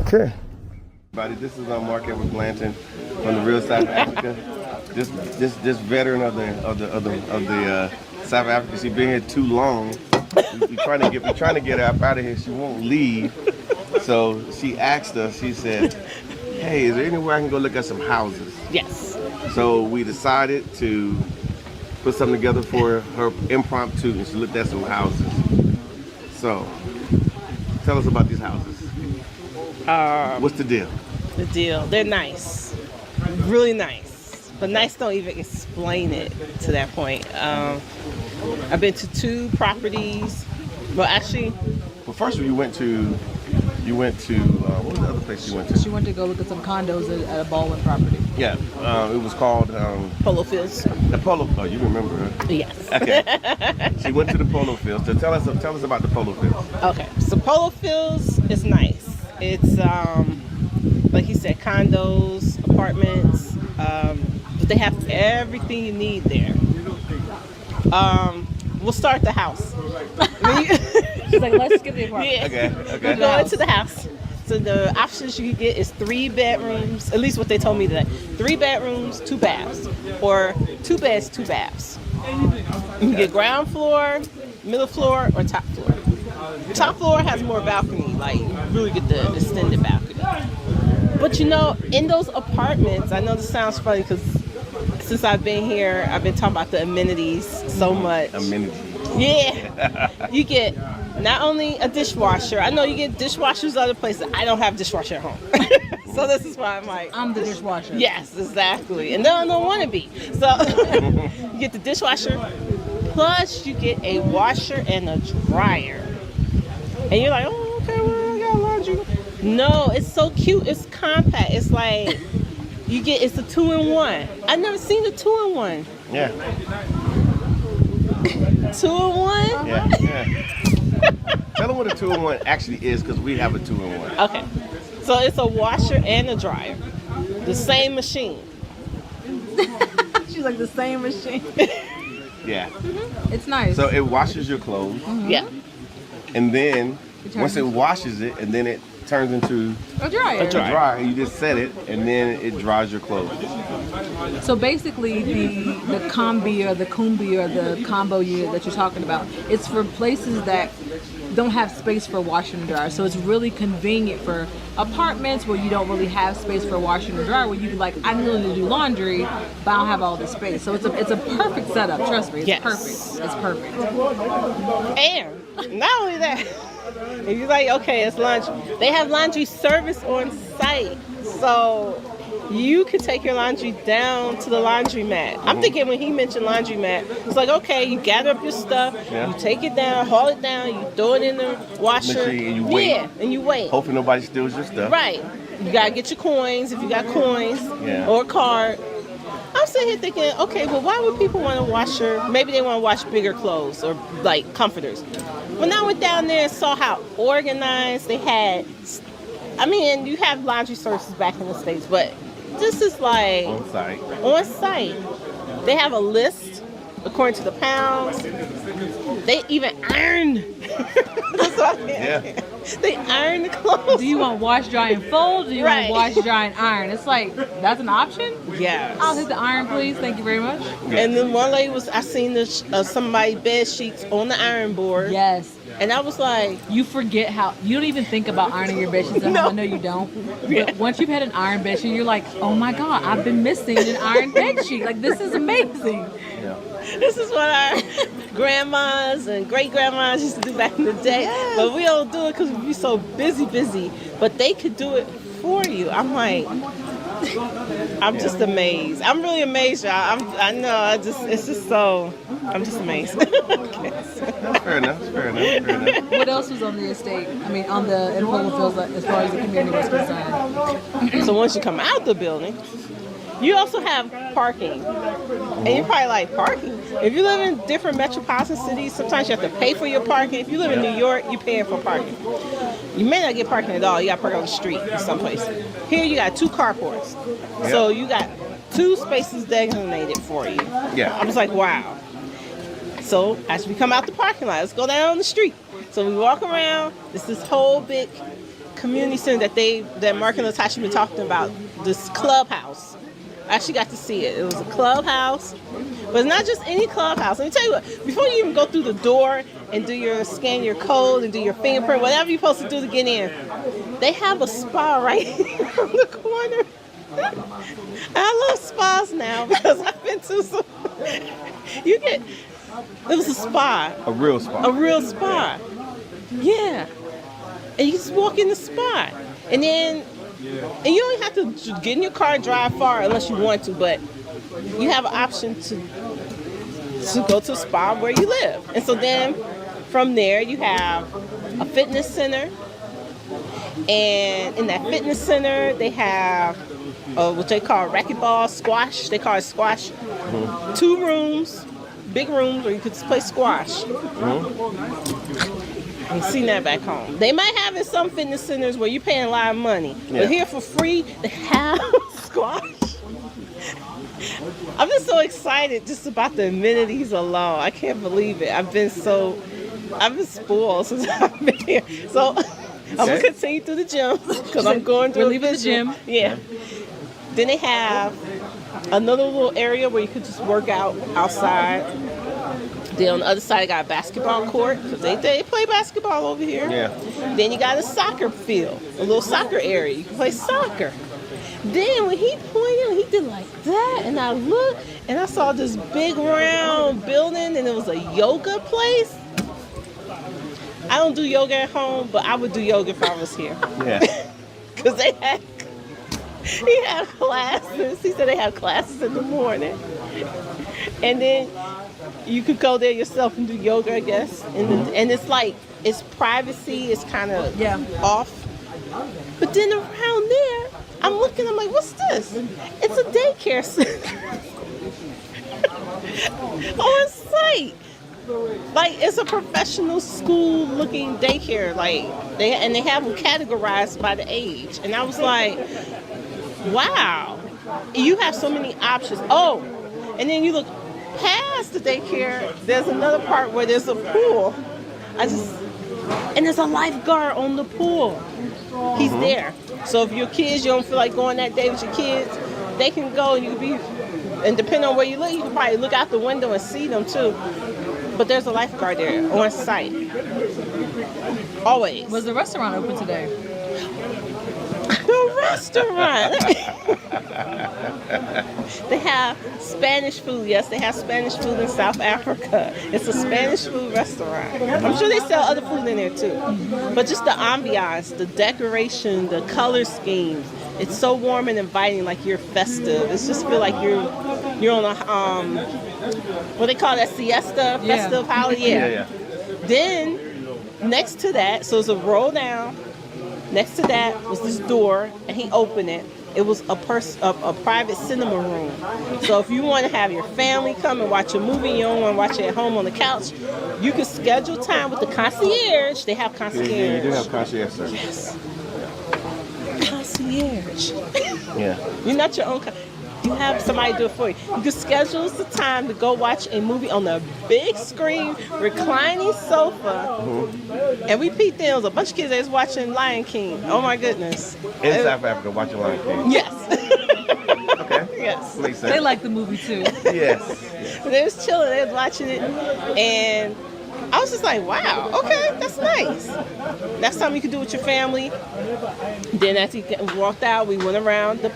Okay. Everybody, this is our Mark Edward Blanton from the real South Africa. This veteran of the South Africa. She's been here too long. We're trying to get her up out of here. She won't leave. So she asked us. She said, "Hey, is there anywhere I can go look at some houses?" Yes. So we decided to put something together for her impromptu, and she looked at some houses. So tell us about these houses. What's the deal? The deal. They're nice. Really nice. But nice don't even explain it to that point. I've been to 2 properties. Well, actually... Well, first you went to what was the other place you went to? She went to go look at some condos at a Baldwin property. Yeah, it was called... Polo Fields. The Polo... Oh, you remember, huh? Yes. Okay. She went to the Polo Fields. So tell us about the Polo Fields. Okay. So Polo Fields is nice. It's, like he said, condos, apartments, but they have everything you need there. We'll start the house. She's like, let's skip the apartment. Yeah. Okay. We'll go into the house. So the options you can get is 3 bedrooms, at least what they told me today. 3 bedrooms, 2 baths, or 2 beds, 2 baths. You can get ground floor, middle floor, or top floor. Top floor has more balcony. Like, you really get the extended balcony. But you know, in those apartments, I know this sounds funny because since I've been here, I've been talking about the amenities so much. Amenities. Yeah. You get not only a dishwasher. I know you get dishwashers other places. I don't have a dishwasher at home. So this is why I'm like, I'm the dishwasher. yes, exactly. And I don't want to be. So you get the dishwasher, plus you get a washer and a dryer. And you're like, oh, okay, well, I got laundry. No, it's so cute. It's compact. It's like, it's a 2-in-1. I've never seen a 2-in-1. Yeah. 2-in-1? Yeah. Tell them what a 2-in-1 actually is, because we have a 2-in-1. Okay. So it's a washer and a dryer. The same machine. She's like the same machine. Yeah. It's nice. So it washes your clothes, Yeah. and then once it washes it, and then it turns into a dryer. a dryer. You just set it, and then it dries your clothes. So basically, the combi or the kumbi or the combo unit that you're talking about, it's for places that don't have space for washing and dryer. So it's really convenient for apartments where you don't really have space for washing and dryer, where you can, like, I need to do laundry, but I don't have all this space. So it's a perfect setup. Trust me, it's Yes. perfect. It's perfect. And not only that, if you're like, okay, it's laundry, they have laundry service on site. So you could take your laundry down to the laundromat. I'm thinking when he mentioned laundromat, it's like, okay, you gather up your stuff, Yeah. you take it down, haul it down, you throw it in the washer. Machine, and you wait. Yeah, and you wait. Hopefully nobody steals your stuff. Right. You gotta get your coins if you got coins Yeah. or a card. I'm sitting here thinking, okay, well, why would people want a washer? Maybe they want to wash bigger clothes or like comforters. When I went down there and saw how organized they had, I mean, you have laundry services back in the States, but this is like On site. on site. They have a list according to the pounds. They even iron. Yeah. They iron the clothes. Do you want wash, dry, and fold? Or do you Right. want wash, dry, and iron? It's like, that's an option? Yes. I'll take the iron, please. Thank you very much. And then one lady I seen this somebody bed sheets on the iron board. Yes. And I was like, You forget how, you don't even think about ironing your bed sheets at No. home. I know you don't. Yeah. But once you've had an iron bed sheet, you're like, oh my God, I've been missing an iron bed sheet. Like, this is amazing. Yeah. this is what our grandmas and great grandmas used to do back in the day. But we don't do it because we be so busy. But they could do it for you. I'm like, I'm just amazed. I'm really amazed, y'all. I know. It's just so. I'm just amazed. Fair enough. What else was on the estate? I mean, on the in Polo Fields, as far as the community was concerned. So once you come out the building, you also have parking. And you're probably like, parking? If you live in different metropolitan cities, sometimes you have to pay for your parking. If you live in New York, you're paying for parking. You may not get parking at all. You got to park on the street in some place. Here you got 2 carports. So you got 2 spaces designated for you. Yeah. I was like, wow. So as we come out the parking lot, let's go down the street. So we walk around. It's this whole big community center that Mark and Latasha been talking about. This clubhouse. I actually got to see it. It was a clubhouse, but it's not just any clubhouse. Let me tell you what. Before you even go through the door and scan your code and do your fingerprint, whatever you're supposed to do to get in, they have a spa right here on the corner. I love spas now because I've been to some. It was a spa. A real spot. A real spa. Yeah. And you just walk in the spa. And you don't have to get in your car and drive far unless you want to, but you have an option to go to a spa where you live. And so then from there you have a fitness center. And in that fitness center they have what they call racquetball, squash. They call it squash. 2 rooms, big rooms where you could play squash. I've seen that back home. They might have in some fitness centers where you're paying a lot of money. Yeah. But here for free, they have squash. I'm just so excited just about the amenities alone. I can't believe it. I've been spoiled since I've been here. So I'm going to continue through the gym because I'm going through We're leaving the gym. Yeah. Then they have another little area where you could just work out outside. Then on the other side, I got a basketball court because they play basketball over here. Yeah. Then you got a soccer field, a little soccer area. You can play soccer. Then when he pointed, he did like that, and I looked, and I saw this big round building, and it was a yoga place. I don't do yoga at home, but I would do yoga if I was here. Yeah. Because he had classes. He said they have classes in the morning. And then you could go there yourself and do yoga, I guess. And it's like, it's privacy, it's kind of off. But then around there, I'm looking, I'm like, what's this? It's a daycare center. On site. Like, it's a professional school looking daycare. Like, they have them categorized by the age. And I was like, wow, you have so many options. Oh, and then you look past the daycare, there's another part where there's a pool. And there's a lifeguard on the pool. He's there. So if your kids, you don't feel like going that day with your kids, they can go and you can be, and depending on where you look, you can probably look out the window and see them too. But there's a lifeguard there on site. Always. Was the restaurant open today? The restaurant. They have Spanish food. Yes, they have Spanish food in South Africa. It's a Spanish food restaurant. I'm sure they sell other food in there too. But just the ambiance, the decoration, the color schemes. It's so warm and inviting, like you're festive. It's just feel like you're on a what they call that, siesta, festive holiday. Yeah. Then next to that, so it's a roll down. Next to that was this door, and he opened it. It was a private cinema room. So if you want to have your family come and watch a movie, you don't want to watch it at home on the couch, you can schedule time with the concierge. They have concierge. Yeah, you do have concierge service. Yes. Concierge. Yeah. You're not your own. You have somebody do it for you. You can schedule the time to go watch a movie on the big screen, reclining sofa. And we peeped in. There was a bunch of kids that was watching Lion King. Oh my goodness. In South Africa, watching Lion King. Yes. Okay. Yes. Makes sense. They like the movie too. Yes. They was chilling. They was watching it. And I was just like, wow, okay, that's nice. That's something you can do with your family. Then as he walked out, we went around the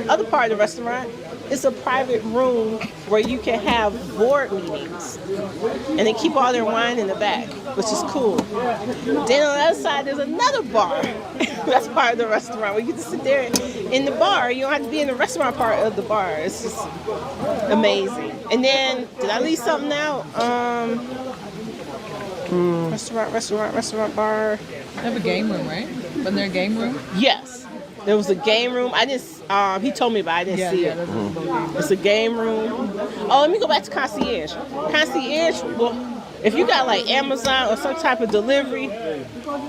other part of the restaurant. It's a private room where you can have board meetings. And they keep all their wine in the back, which is cool. Then on the other side, there's another bar. That's part of the restaurant where you can just sit there in the bar. You don't have to be in the restaurant part of the bar. It's just amazing. And then, did I leave something out? Restaurant, bar. They have a game room, right? Wasn't there a game room? Yes. There was a game room. I didn't. He told me, but I didn't see it. It's a game room. Oh, let me go back to concierge. Concierge. Well, if you got like Amazon or some type of delivery,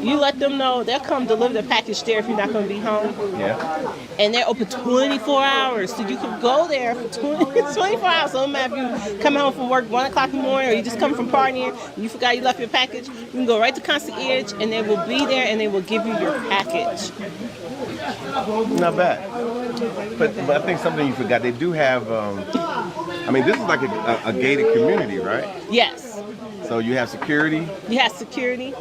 you let them know. They'll come deliver the package there if you're not going to be home. Yeah. And they're open 24 hours. So you can go there for 24 hours. So no matter if you come home from work 1 o'clock in the morning or you just come from partying and you forgot you left your package, you can go right to concierge and they will be there and they will give you your package. Not bad. But I think something you forgot, they do have, this is like a gated community, right? Yes. So you have security. You have security.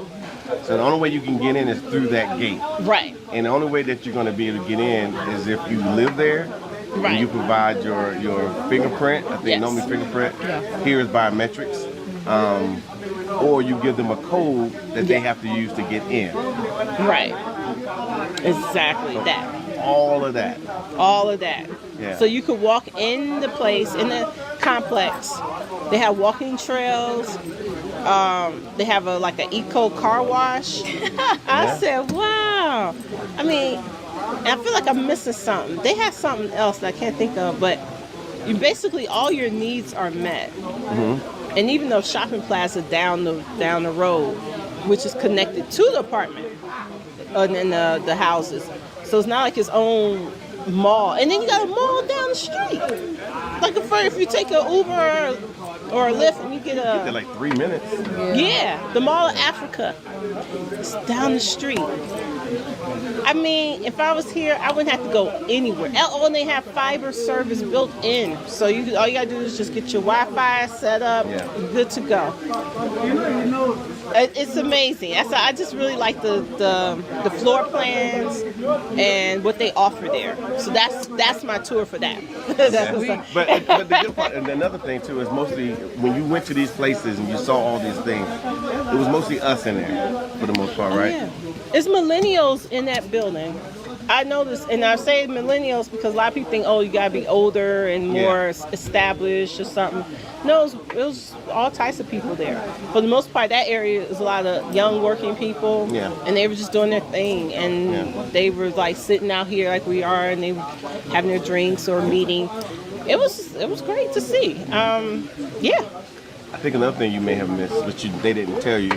So the only way you can get in is through that gate. Right. And the only way that you're going to be able to get in is if you live there. Right. And you provide your fingerprint. I think Yes. normally fingerprint. Here is biometrics. Or you give them a code that they have to use to get in. Right. Exactly that. All of that. All of that. Yeah. So you could walk in the place, in the complex. They have walking trails. They have an eco car wash. I said, wow. I mean, and I feel like I'm missing something. They have something else that I can't think of, but you basically all your needs are met. Mm-hmm. And even though shopping plaza down the road, which is connected to the apartment and the houses, so it's not like its own mall. And then you got a mall down the street. Like if you take an Uber or a Lyft and you get They're like 3 minutes. yeah, the Mall of Africa. It's down the street. I mean, if I was here, I wouldn't have to go anywhere. Oh, and they have fiber service built in, so all you gotta do is just get your Wi-Fi set up. Yeah. You're good to go. It's amazing. I just really like the floor plans and what they offer there. So that's my tour for that. But the good part, and another thing too, is mostly when you went to these places and you saw all these things, it was mostly us in there for the most part, right? Yeah. It's millennials in that building. I noticed, and I say millennials because a lot of people think, oh, you gotta be older and more established or something. No, it was all types of people there. For the most part, that area is a lot of young working people, and they were just doing their thing, and they were like sitting out here like we are, and they were having their drinks or meeting. It was great to see. I think another thing you may have missed, which they didn't tell you,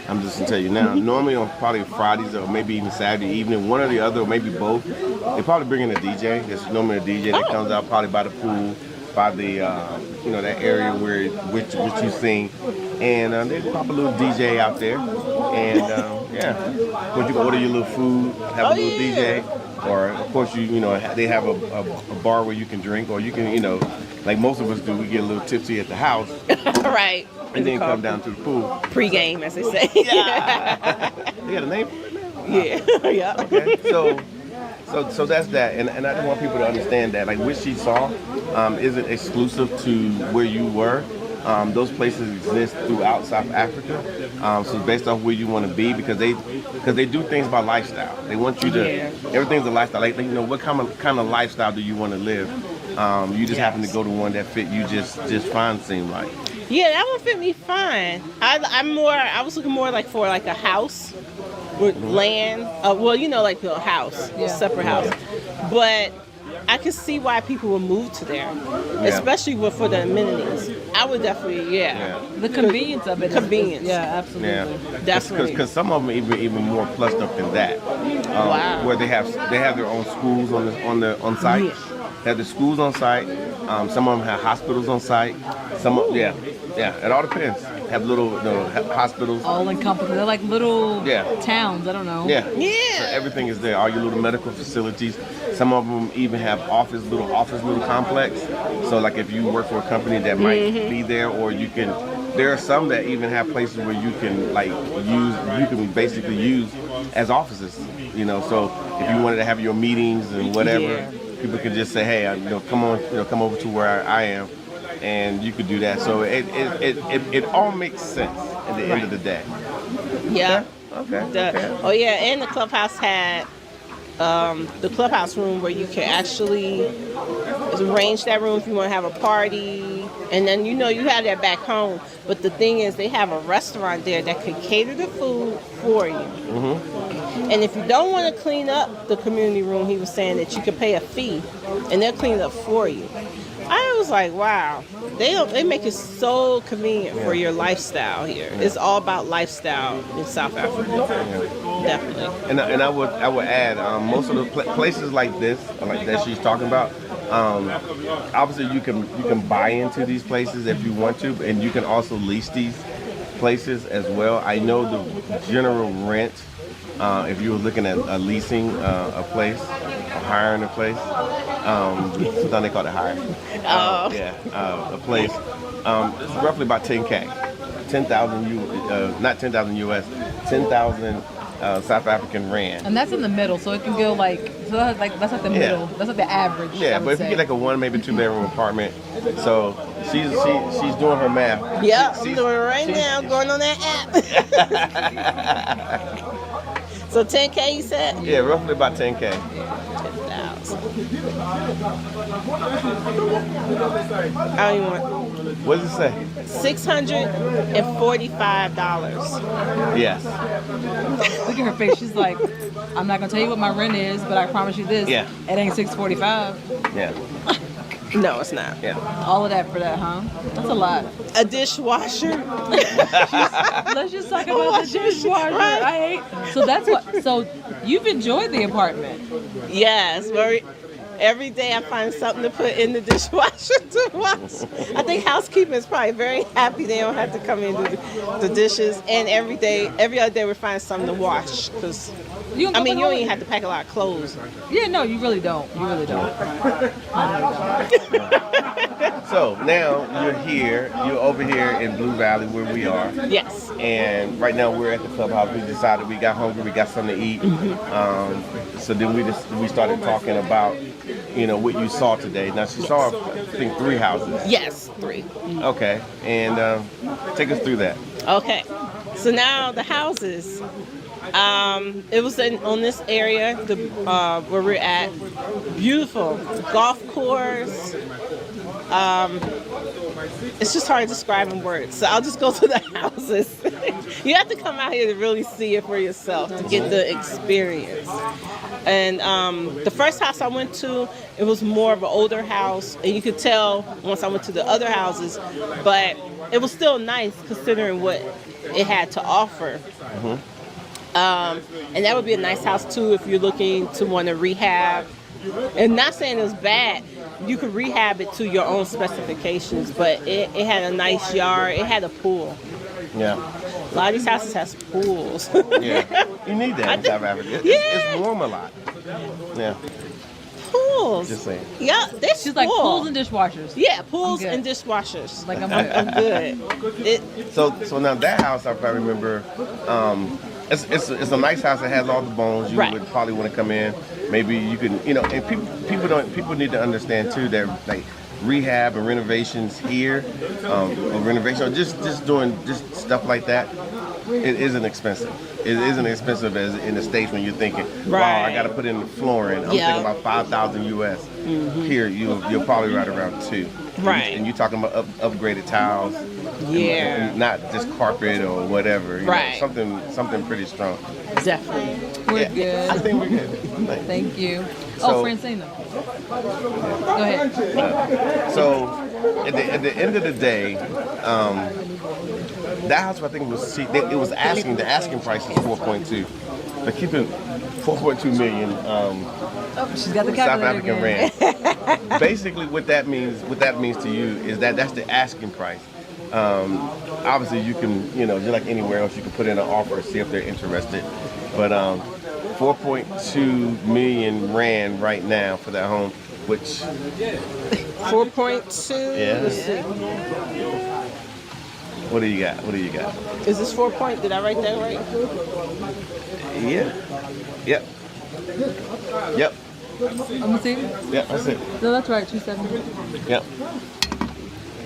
I'm just gonna tell you now. Normally on probably Fridays or maybe even Saturday evening, one or the other, or maybe both, they probably bring in a DJ. There's normally a DJ that comes out probably by the pool, by the that area where which you sing, and they pop a little DJ out there, and but you can order your little food, have a little DJ, or of course they have a bar where you can drink, or you can like most of us do, we get a little tipsy at the house. Right. And then come down to the pool. Pre-game, as they say. Yeah. You got a name for it now? Yeah. Yeah. Okay. So that's that. And I just want people to understand that, like, what she saw isn't exclusive to where you were. Those places exist throughout South Africa. So based off where you want to be, because they do things by lifestyle. They want you to, everything's a lifestyle. Like, what kind of lifestyle do you want to live? You just happen to go to one that fit you just fine, seem like. Yeah, that one fit me fine. I was looking more like for like a house with land. Like a house, a separate house. But I can see why people would move to there, especially for the amenities. I would definitely, The convenience of it. Convenience. Absolutely. Yeah, definitely. Because some of them even more plussed up than that. Wow. Where they have their own schools on site. Yeah. They have the schools on site. Some of them have hospitals on site. It all depends. Have little hospitals. All encompassing. They're like little towns. I don't know. Yeah. So everything is there. All your little medical facilities. Some of them even have little complex. So like if you work for a company that might be there, or you can. There are some that even have places where you can basically use as offices. So if you wanted to have your meetings and whatever, people can just say, hey, come over to where I am. And you could do that, so it all makes sense at the end of the day. Yeah. Okay. Oh yeah, and the clubhouse had the clubhouse room where you can actually arrange that room if you want to have a party, and then you have that back home. But the thing is, they have a restaurant there that could cater the food for you. Mm-hmm. And if you don't want to clean up the community room, he was saying that you could pay a fee, and they'll clean it up for you. I was like, wow, they make it so convenient for your lifestyle here. It's all about lifestyle in South Africa. Definitely. And I would add, most of the places like this, like that she's talking about, obviously you can buy into these places if you want to, and you can also lease these places as well. I know the general rent, if you were looking at leasing a place, or hiring a place, sometimes they call it hiring. A place. It's roughly about 10K, 10,000 not 10,000 US, 10,000 South African rand. And that's in the middle, so it can go that's like the middle. That's like the average. Yeah, but if you get like a 1, maybe 2 bedroom apartment, so she's doing her math. Yeah, I'm doing it right now, going on that app. So 10K, you said? Yeah, roughly about 10K. 10,000. I don't even want. What does it say? $645. Yes. Look at her face. She's like, I'm not gonna tell you what my rent is, but I promise you this. Yeah. It ain't $645. Yeah. No, it's not. Yeah. All of that for that, huh? That's a lot. A dishwasher. Let's just talk about the dishwasher. Right. I hate. So that's what. So you've enjoyed the apartment. Yes, very. Every day I find something to put in the dishwasher to wash. I think housekeeping is probably very happy they don't have to come in and do the dishes. And every other day we find something to wash. Because, you don't even have to pack a lot of clothes. Yeah, no, you really don't. You really don't. So now you're over here in Blue Valley where we are. Yes. And right now we're at the clubhouse. We decided we got hungry, we got something to eat. So then we started talking about, what you saw today. Now she saw, I think, 3 houses. Yes, 3. Okay, and take us through that. Okay, so now the houses. It was on this area where we're at. Beautiful golf course. It's just hard to describe in words, so I'll just go to the houses. You have to come out here to really see it for yourself to get the experience. And the first house I went to, it was more of an older house, and you could tell once I went to the other houses, but it was still nice considering what it had to offer. And that would be a nice house too if you're looking to want to rehab. And not saying it was bad, you could rehab it to your own specifications, but it had a nice yard. It had a pool. Yeah. A lot of these houses has pools. Yeah. You need that in South Africa. It's warm a lot. Yeah. Pools. Just saying. Yeah, this She's like pools and dishwashers. Yeah, pools and dishwashers. Like I'm good. So now that house, I remember, it's a nice house that has all the bones. You would probably want to come in. Maybe you can, and people need to understand too that like rehab and renovations here, or just doing just stuff like that. It isn't expensive. It isn't expensive as in the States when you're thinking, wow, I got to put in the flooring. I'm thinking about $5,000 US. Here, you're probably right around 2. Right. And you're talking about upgraded tiles. Yeah. And not just carpet or whatever. Right. Something pretty strong. Definitely. We're good. I think we're good. Thank you. So- Francina. Go ahead. So at the end of the day, that house I think was the asking price is 4.2. They're keeping 4.2 million She's got the South calculator African again. rand. Basically, what that means to you is that's the asking price. Obviously, you can just like anywhere else, you can put in an offer, see if they're interested. But 4.2 million rand right now for that home, which 4.2. Yeah. Let's see. What do you got? Is this 4 point? Did I write that right? Yeah. Yep. I'm gonna see. Yeah, that's it. No, that's right. 270. Yep.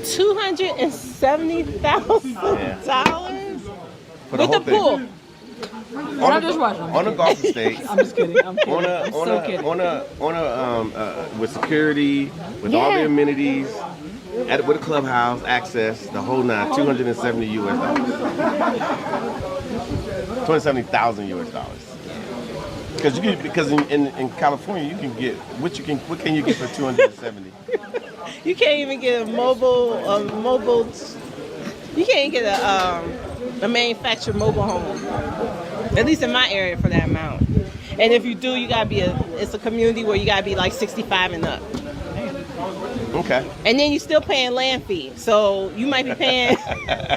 $270,000 For the with the whole thing. pool. On a dishwasher. On a golf estate. I'm just kidding. I'm kidding. On a with security, with all the amenities, with a clubhouse, access, the whole nine, $270 US. $270,000 US. Because in California you can get what can you get for 270? You can't even get a mobile. You can't get a manufactured mobile home. At least in my area for that amount. And if you do, you gotta be it's a community where you gotta be like 65 and up. Okay. And then you're still paying land fee, so you might be paying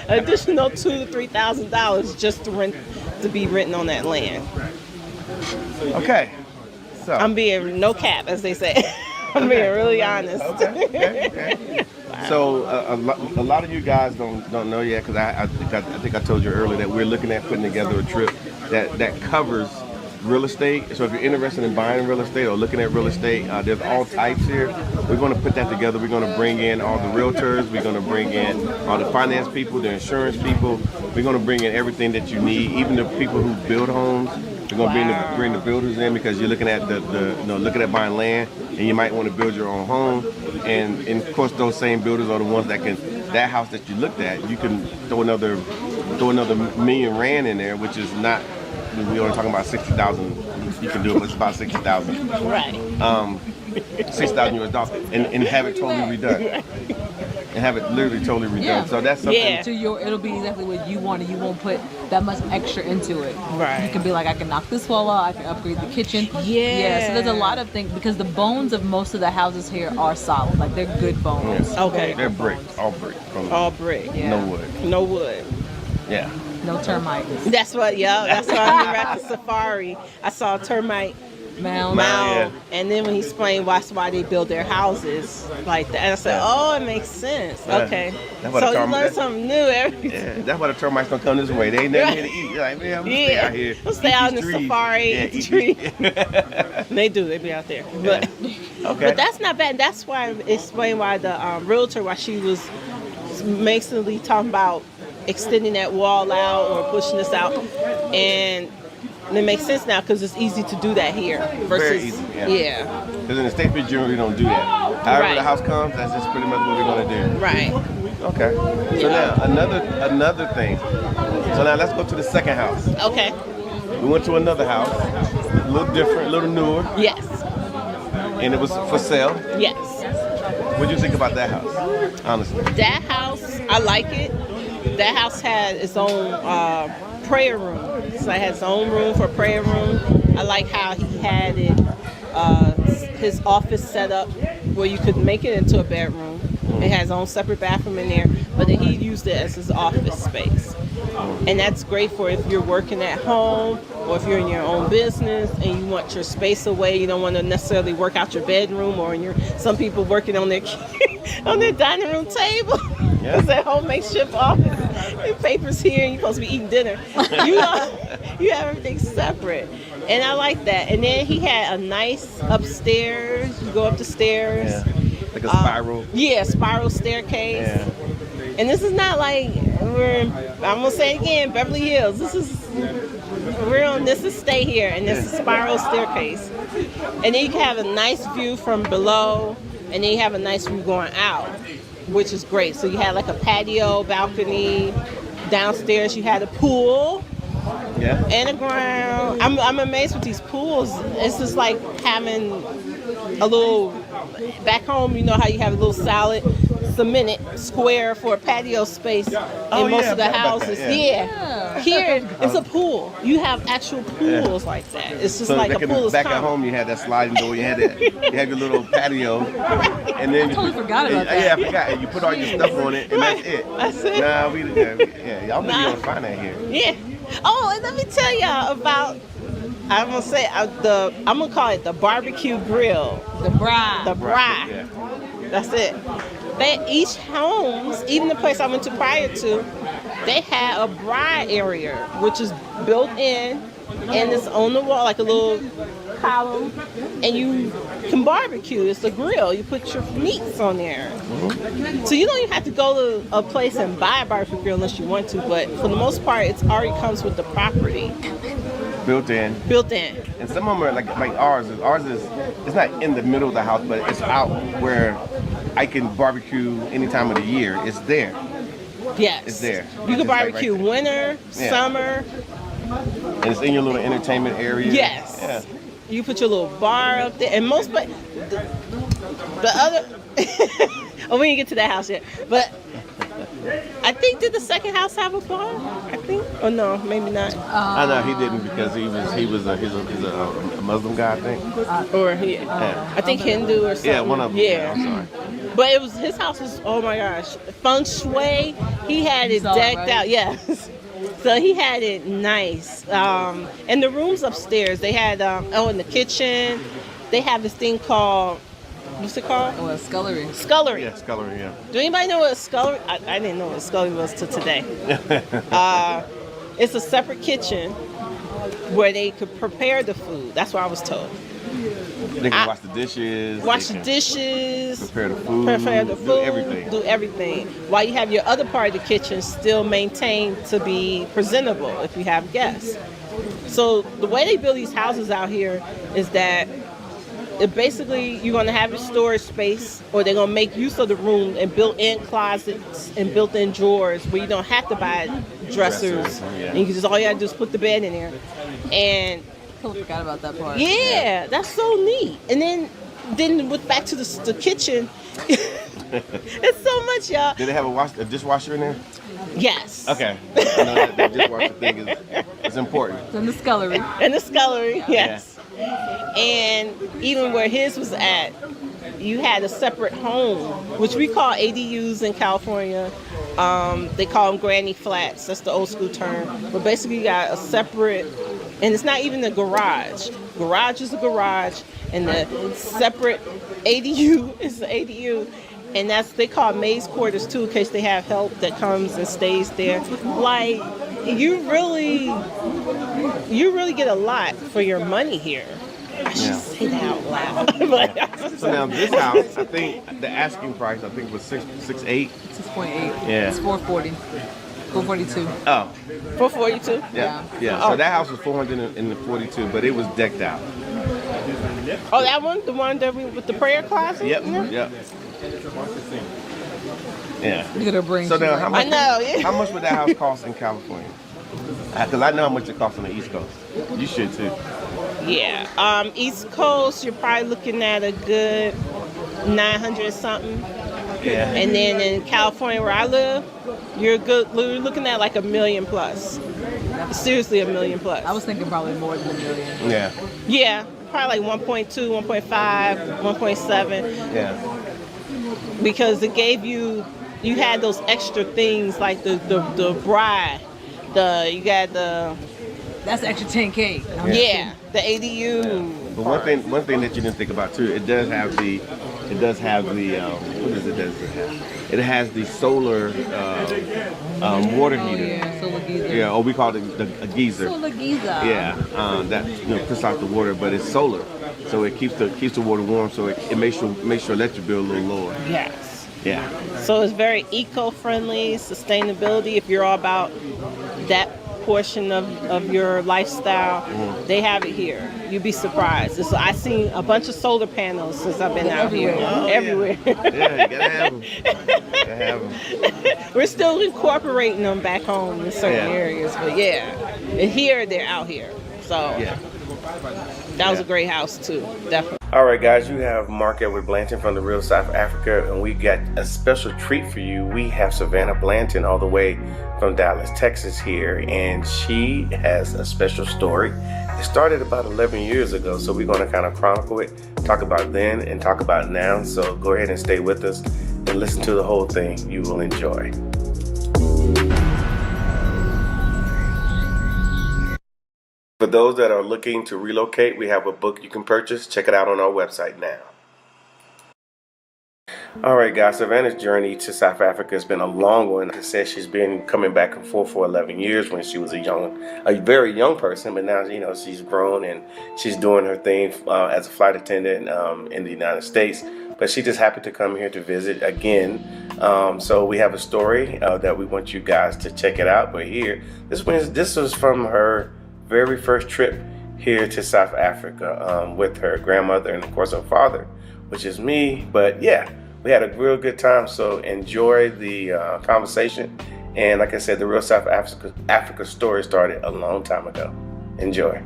additional $2,000 to $3,000 just to be renting on that land. Okay. So I'm being no cap, as they say. I'm being really honest. Okay. So a lot of you guys don't know yet, because I think I told you earlier that we're looking at putting together a trip that covers real estate. So if you're interested in buying real estate or looking at real estate, there's all types here. We're going to put that together. We're going to bring in all the realtors. We're going to bring in all the finance people, the insurance people. We're going to bring in everything that you need, even the people who build homes. We're going to bring the builders in, because you're looking at looking at buying land, and you might want to build your own home. And of course, those same builders are the ones that house that you looked at, you can throw another million rand in there, which is not. We only talking about 60,000. You can do it, but it's about 60,000. Right. $6,000 US, and have it totally redone. and have it literally totally redone. Yeah. So that's something. Yeah. To your, it'll be exactly what you want, and you won't put that much extra into it. Right. You can be like, I can knock this wall out, I can upgrade the kitchen. Yeah. So there's a lot of things, because the bones of most of the houses here are solid. Like, they're good bones. Yeah. Okay. They're brick, all brick. All brick. Yeah. No wood. No wood. Yeah. No termites. That's what, that's why I remember at the safari, I saw a termite Mound. mound, yeah. and then when he explained why they build their houses like that, I said, oh, it makes sense. Yeah. Okay. That's what So a you termite- learn something new every Yeah, that's why the termites don't come this way. They ain't nothing here to eat. You're like, man, I'm gonna stay out here. We'll stay eat out in these the trees. safari, Yeah, eat the eat tree. these- They do, they be out there. But Okay. but that's not bad. That's why I explained why the realtor, why she was basically talking about extending that wall out or pushing this out, and it makes sense now because it's easy to do that here versus Very easy, yeah. Because in the States, we generally don't do that. However Right. the house comes, that's just pretty much what we're gonna do. Right. Okay. So now another thing. So now let's go to the second house. Okay. We went to another house, a little different, a little newer, Yes. and it was for sale. Yes. What do you think about that house? Honestly. That house, I like it. That house had its own prayer room. So it has its own room for prayer room. I like how he had it, his office set up where you could make it into a bedroom. It has its own separate bathroom in there, but then he used it as his office space. And that's great for if you're working at home or if you're in your own business and you want your space away. You don't want to necessarily work out your bedroom, or some people working on their on their dining room table. Yeah. It's a whole makeshift office. And papers here, and you're supposed to be eating dinner. You have everything separate. And I like that. And then he had a nice upstairs. You go up the stairs. Yeah. Like a spiral. Spiral staircase. Yeah. And this is not like I'm gonna say it again, Beverly Hills. This is stay here, and this is spiral staircase. And then you can have a nice view from below, and then you have a nice view going out, which is great. So you had like a patio, balcony. Downstairs you had a pool. Yeah. And a ground. I'm amazed with these pools. It's just like having a little, back home, you know how you have a little solid cemented square for a patio space in most of the houses. Yeah. Here it's a pool. You have actual pools like that. It's just So like a pool is back at common. home, you had that sliding door. You had your little patio, and then I totally forgot about that. Yeah, I forgot. And you put all your stuff on it, and that's it. That's it. Nah, y'all be able to find that here. Yeah. Oh, and let me tell y'all about. I'm gonna say I'm gonna call it the barbecue grill. The bride. The bride. Yeah. That's it. Each homes, even the place I went to prior to, they had a bride area, which is built in, and it's on the wall like a little column, and you can barbecue. It's a grill. You put your meats on there. Mm-hmm. So you don't even have to go to a place and buy a barbecue grill unless you want to, but for the most part, it already comes with the property. Built in. Built in. And some of them are like ours. Ours is, it's not in the middle of the house, but it's out where I can barbecue any time of the year. It's there. Yes. It's there. You can It's like barbecue right there. winter, Yeah. summer. And it's in your little entertainment area. Yes. Yeah. You put your little bar up there, and most, but the other. Oh, we didn't get to that house yet, but I think did the second house have a bar? I think, or no, maybe not. I know he didn't because he's a Muslim guy, I think. Or Yeah. I think Hindu or something. Yeah, one of them. Yeah. I'm sorry. But it was his house was, oh my gosh, feng shui. He had it saw it, decked right? out. Yes. So he had it nice. And the rooms upstairs, they had in the kitchen, they have this thing called, what's it called? Oh, a scullery. Scullery. Yeah, scullery, yeah. Do anybody know what a scullery? I didn't know what a scullery was till today. It's a separate kitchen where they could prepare the food. That's what I was told. They can wash the dishes. Wash they the can dishes. Prepare the food. Do everything. Do everything. While you have your other part of the kitchen still maintained to be presentable if you have guests. So the way they build these houses out here is that basically you're going to have your storage space, or they're going to make use of the room and built-in closets and built-in drawers where you don't have to buy dressers. Yeah. And you can just, all you got to do is put the bed in there. And Totally forgot about that part. yeah, that's so neat. And then with back to the kitchen, It's so much, y'all. Did they have a dishwasher in there? Yes. Okay. I know that dishwasher thing is important. It's in the scullery. In the scullery, yes. And even where his was at, you had a separate home, which we call ADUs in California. They call them granny flats. That's the old school term. But basically, you got a separate, and it's not even a garage. Garage is a garage, and the separate ADU is the ADU. And they call it maid's quarters too, in case they have help that comes and stays there. Like, you really get a lot for your money here. I should say that out loud. So now this house, I think the asking price, was 6.8. 6.8. Yeah. It's 440. 442. Oh. 442. Yeah. Oh. So that house was 442, but it was decked out. Oh, that one, the one that with the prayer closet. Yep. Yeah. Yep. Yeah. You gotta bring. So now, how much? I know. Yeah. How much would that house cost in California? Because I know how much it costs on the East Coast. You should too. Yeah. East Coast, you're probably looking at a good 900 something. Yeah. And then in California, where I live, you're looking at like $1 million plus. Seriously, $1 million plus. I was thinking probably more than $1 million. Yeah. Yeah, probably like 1.2, 1.5, 1.7. Yeah. Because it gave you had those extra things like the bride, you got the That's extra 10K. the ADU. But one thing that you didn't think about too, it does have the what does it have? It has the solar water heater. Yeah, solar geyser. Yeah, or we call it a geyser. Solar geyser. Yeah, that puts out the water, but it's solar, so it keeps the water warm, so it makes your electric bill a little lower. Yes. Yeah. So it's very eco-friendly, sustainability. If you're all about that portion of your lifestyle, they have it here. You'd be surprised. I've seen a bunch of solar panels since I've been out here. Oh, everywhere. Yeah, you gotta have them. Gotta have them. We're still incorporating them back home in certain areas, but and here they're out here. So that was a great house too, definitely. All right, guys, you have Mark Edward Blanton from the Real South Africa, and we got a special treat for you. We have Savannah Blanton all the way from Dallas, Texas here, and she has a special story. It started about 11 years ago, so we're going to kind of chronicle it, talk about then and talk about now. So go ahead and stay with us and listen to the whole thing. You will enjoy. For those that are looking to relocate, we have a book you can purchase. Check it out on our website now. All right, guys, Savannah's journey to South Africa has been a long one. Like I said, she's been coming back and forth for 11 years when she was a very young person, but now, she's grown and she's doing her thing as a flight attendant in the United States. But she just happened to come here to visit again. So we have a story that we want you guys to check it out. But here, this was from her very first trip here to South Africa with her grandmother and, of course, her father, which is me. But yeah, we had a real good time. So enjoy the conversation. And like I said, the Real South Africa story started a long time ago. Enjoy.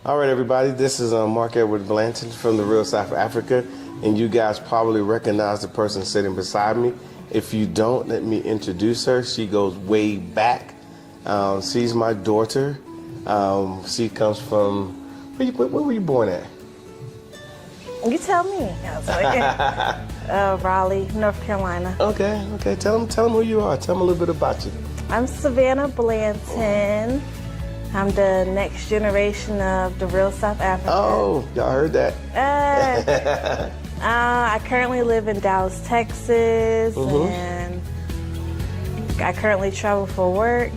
All right, everybody. This is Mark Edward Blanton from the Real South Africa. And you guys probably recognize the person sitting beside me. If you don't, let me introduce her. She goes way back. She's my daughter. She comes from, where were you born at? You tell me. Raleigh, North Carolina. Okay. Tell them who you are. Tell them a little bit about you. I'm Savannah Blanton. I'm the next generation of the Real South Africa. Oh, y'all heard that? I currently live in Dallas, Texas, and I currently travel for work.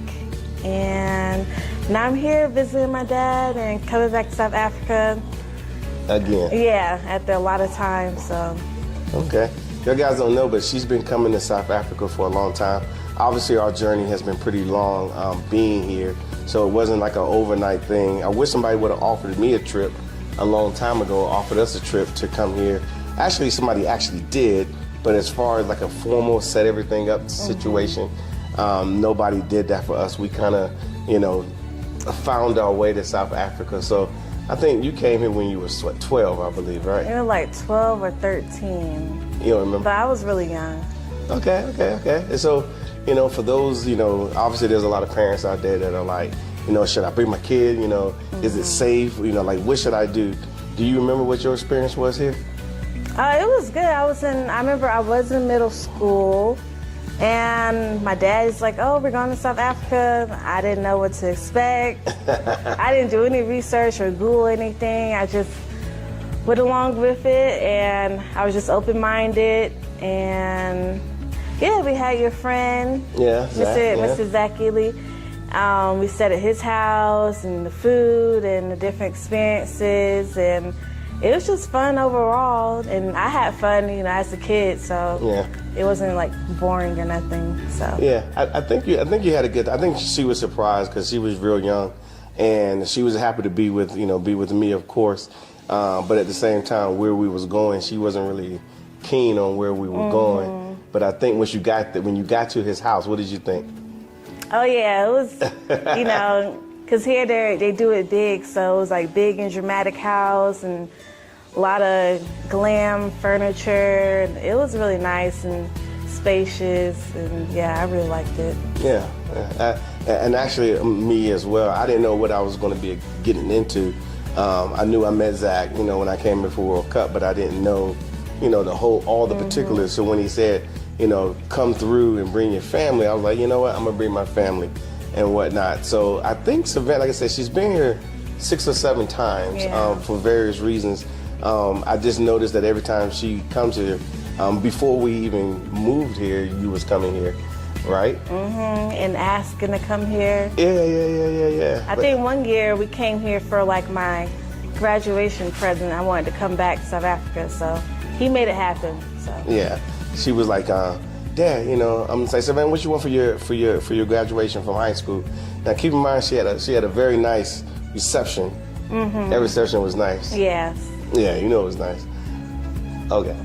And now I'm here visiting my dad and coming back to South Africa. Again. Yeah, after a lot of time, so. Okay. You guys don't know, but she's been coming to South Africa for a long time. Obviously, our journey has been pretty long being here, so it wasn't like an overnight thing. I wish somebody would have offered me a trip a long time ago, offered us a trip to come here. Actually, somebody actually did, but as far as like a formal set everything up situation, nobody did that for us. We kind of, found our way to South Africa. So I think you came here when you was, what, 12, I believe, right? It was like 12 or 13, You don't remember? but I was really young. Okay. And so, for those, obviously there's a lot of parents out there that are like, should I bring my kid? Is it safe? Like, what should I do? Do you remember what your experience was here? It was good. I remember I was in middle school, and my dad's like, "Oh, we're going to South Africa." I didn't know what to expect. I didn't do any research or Google anything. I just went along with it, and I was just open-minded. And yeah, we had your friend, Mr. Zach Ely. We stayed at his house, and the food and the different experiences, and it was just fun overall. And I had fun, as a kid, so it wasn't like boring or nothing. So yeah, I think you had a good. I think she was surprised because she was real young, and she was happy to be with me, of course. But at the same time, where we was going, she wasn't really keen on where we were going. But I think when you got to his house, what did you think? Oh yeah, it was, because here they do it big, so it was like big and dramatic house and a lot of glam furniture. It was really nice and spacious, and yeah, I really liked it. Yeah, and actually me as well. I didn't know what I was going to be getting into. I knew I met Zach, when I came here for World Cup, but I didn't know, all the particulars. So when he said, come through and bring your family, I was like, you know what, I'm gonna bring my family and whatnot. So I think Savannah, like I said, she's been here 6 or 7 times for various reasons. I just noticed that every time she comes here, before we even moved here, you was coming here, right? And asking to come here. Yeah. I think one year we came here for like my graduation present. I wanted to come back to South Africa, so he made it happen. So yeah. She was like, Dad, I'm gonna say, Savannah, what you want for your graduation from high school? Now, keep in mind, she had a very nice reception. That reception was nice. Yes. Yeah, it was nice. Okay.